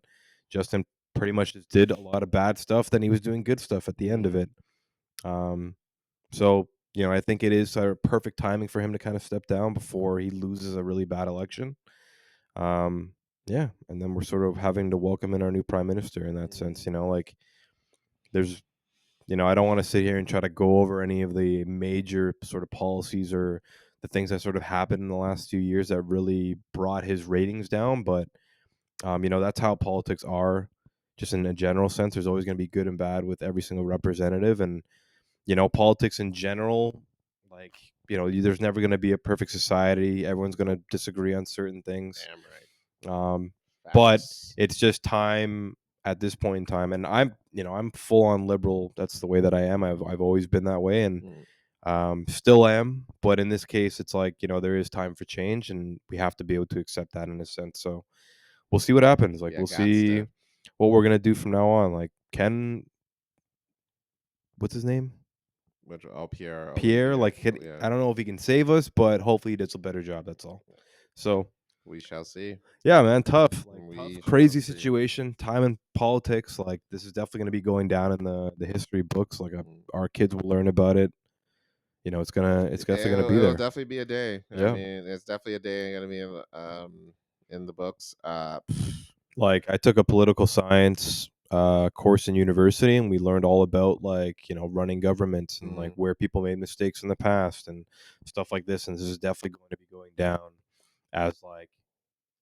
Justin pretty much just did a lot of bad stuff, then he was doing good stuff at the end of it. So I think it is perfect timing for him to kind of step down before he loses a really bad election. Yeah, and then we're sort of having to welcome in our new prime minister in that sense. Like there's I don't want to sit here and try to go over any of the major sort of policies or the things that sort of happened in the last few years that really brought his ratings down. But, that's how politics are, just in a general sense. There's always going to be good and bad with every single representative. And, politics in general, like, there's never going to be a perfect society. Everyone's going to disagree on certain things. Damn right. But it's just time at this point in time, and I'm full on liberal. That's the way that I am. I've always been that way, and still am. But in this case, it's like there is time for change, and we have to be able to accept that in a sense. So we'll see what happens. Like we'll see what we're gonna do from now on. Like what's his name? Pierre. Pierre. Like I don't know if he can save us, but hopefully he does a better job. That's all. So we shall see. Yeah, man, tough. Crazy situation. Time in politics. Like this is definitely going to be going down in the history books. Like our kids will learn about it. It's definitely gonna be there. It'll definitely be a day. Yeah. I mean, it's definitely a day gonna be in the books. Like I took a political science course in university, and we learned all about like running governments and like where people made mistakes in the past and stuff like this. And this is definitely going to be going down as like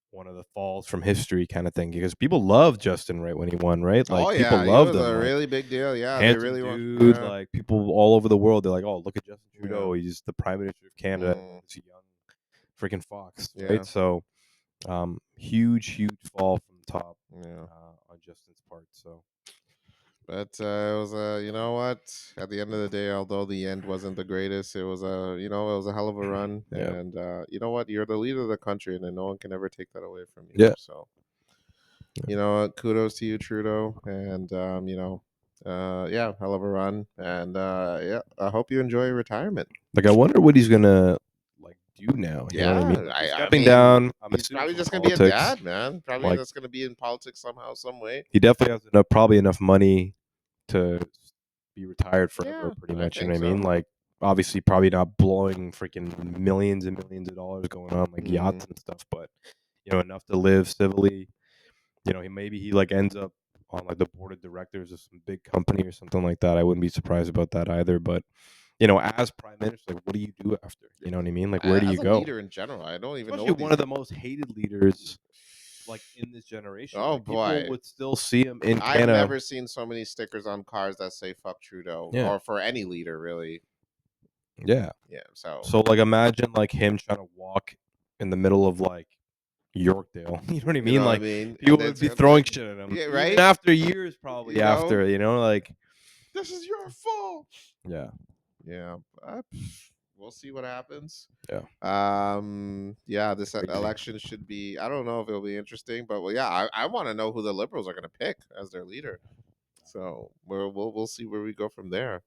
one of the falls from history kind of thing, because people loved Justin right when he won, right? Like people loved him. It was a like, really big deal. Yeah, handsome they really dude. Like people all over the world, they're like, "Oh, look at Justin Trudeau. He's the Prime Minister of Canada. He's a young freaking fox, right?" So, huge fall from top Yeah. on Justin's part. So But it was you know what? At the end of the day, although the end wasn't the greatest, it was it was a hell of a run. Yeah. And you know what? You're the leader of the country, and then no one can ever take that away from you. Yeah. So you know what? Kudos to you, Trudeau. And yeah, hell of a run. And yeah, I hope you enjoy retirement. like, I wonder what he's gonna like do now. You know what I mean? Like, he's stepping mean, down. I'm he's assuming probably from just gonna be a politics. dad, man. Probably Like, that's gonna be in politics somehow, some way. he definitely has probably enough money to be retired forever, Yeah, pretty I much. You know think what I mean? so. Like, obviously, probably not blowing freaking millions and millions of dollars going on like yachts and stuff, but enough to live civilly. Maybe he like ends up on like the board of directors of some big company or something like that. I wouldn't be surprised about that either. But as prime minister, like, what do you do after? You know what I mean? Like, where do you As a go? leader in general, I don't even know Especially what one these of the most hated leaders, like, in this generation. Oh Like, people boy. would still see him in I've Canada. never seen so many stickers on cars that say "fuck Trudeau" Yeah. or for any leader, really. Yeah. Yeah. So like, imagine like him trying to walk in the middle of like Yorkdale. You know what I you mean? know what I Like, mean? people And would it's be gonna throwing like, shit at him. yeah, Even right. after years, probably You know? after. Like, This is your fault. yeah. Yeah. We'll see what happens. Yeah. Yeah. This Crazy. election should be. I don't know if it'll be interesting, but well, yeah. I want to know who the Liberals are going to pick as their leader. So we'll see where we go from there.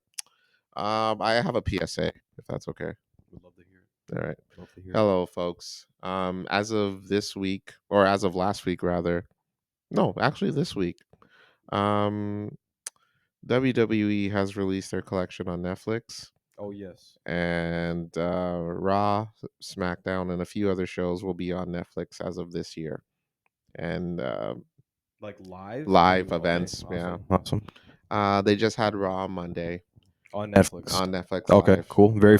I have a PSA, if that's okay. Would love to hear it. All right. Love to hear Hello, folks. As of this week, or as of last week, rather. No, actually, this week. WWE has released their collection on Netflix. Oh yes. And Raw, SmackDown, and a few other shows will be on Netflix as of this year. And like live events. Okay. Yeah. Awesome. They just had Raw on Monday. On Netflix. On Netflix. Okay, Live. cool. The very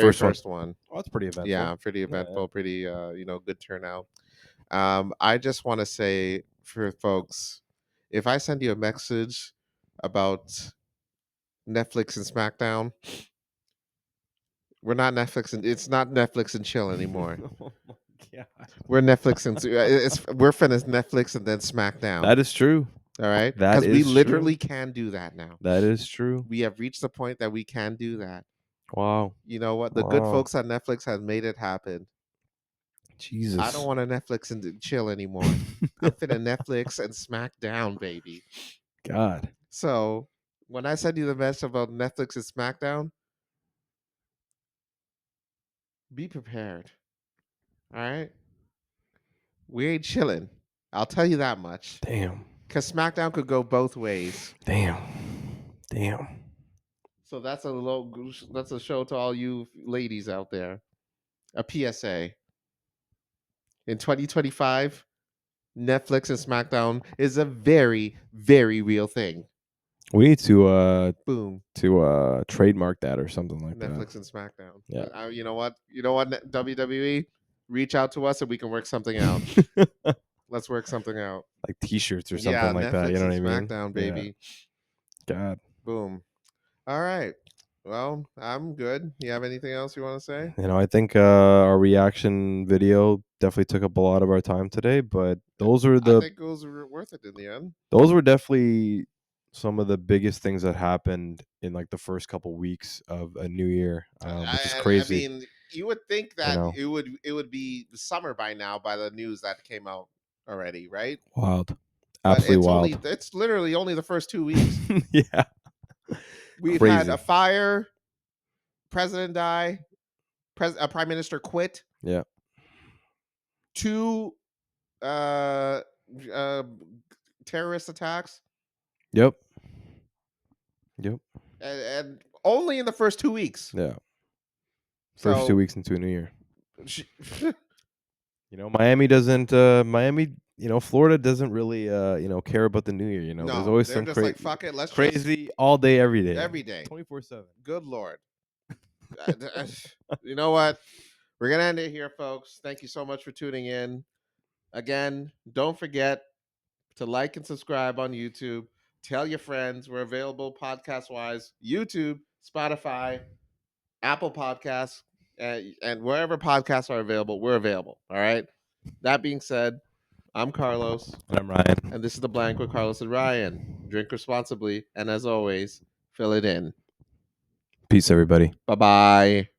first one. Oh, that's pretty eventful. Yeah, pretty eventful. Pretty good turnout. I just want to say for folks, if I send you a message about Netflix and SmackDown, we're not Netflix and it's not Netflix and chill anymore. Oh my god. We're Netflix and we're finished Netflix and then SmackDown. That is true. All right, That because we is literally true. can do that now. That is true. We have reached the point that we can do that. Wow. You know what? The good folks at Netflix have made it happen. Jesus. I don't want to Netflix and chill anymore. I'm finna Netflix and SmackDown, baby. God. So when I send you the message about Netflix and SmackDown, be prepared. All right? We ain't chilling. I'll tell you that much. Damn. Because SmackDown could go both ways. Damn. So that's a show to all you ladies out there. A PSA. In 2025, Netflix and SmackDown is a very, very real thing. We need to boom trademark that or something like Netflix that. and SmackDown. Yeah. You know what? WWE, reach out to us and we can work something out. Let's work something out. Like T-shirts or something like Netflix that. You know what I and mean? SmackDown, baby. Yeah. God. Boom. All right. Well, I'm good. You have anything else you want to say? I think our reaction video definitely took up a lot of our time today, but those are I the think it was worth it in the end. those were definitely some of the biggest things that happened in like the first couple weeks of a new year, which is crazy. I mean, you would think that it would be summer by now by the news that came out already, right? Wild. But Absolutely wild. It's literally only the first 2 weeks. Yeah. We've Crazy. had a fire, president die, a prime minister quit. Yeah. 2 terrorist attacks. Yep. And only in the first 2 weeks. Yeah. First 2 weeks into a new year. Miami doesn't. Florida doesn't really. Care about the new year. No, there's always they're some just like fuck it. Let's crazy all day, every day, 24/7. Good Lord. You know what? We're gonna end it here, folks. Thank you so much for tuning in. Again, don't forget to like and subscribe on YouTube. Tell your friends. We're available podcast-wise. YouTube, Spotify, Apple Podcasts, and wherever podcasts are available, we're available. All right. That being said, I'm Carlos. And I'm Ryan. And this is The Blank with Carlos and Ryan. Drink responsibly, and as always, fill it in. Peace, everybody. Bye-bye.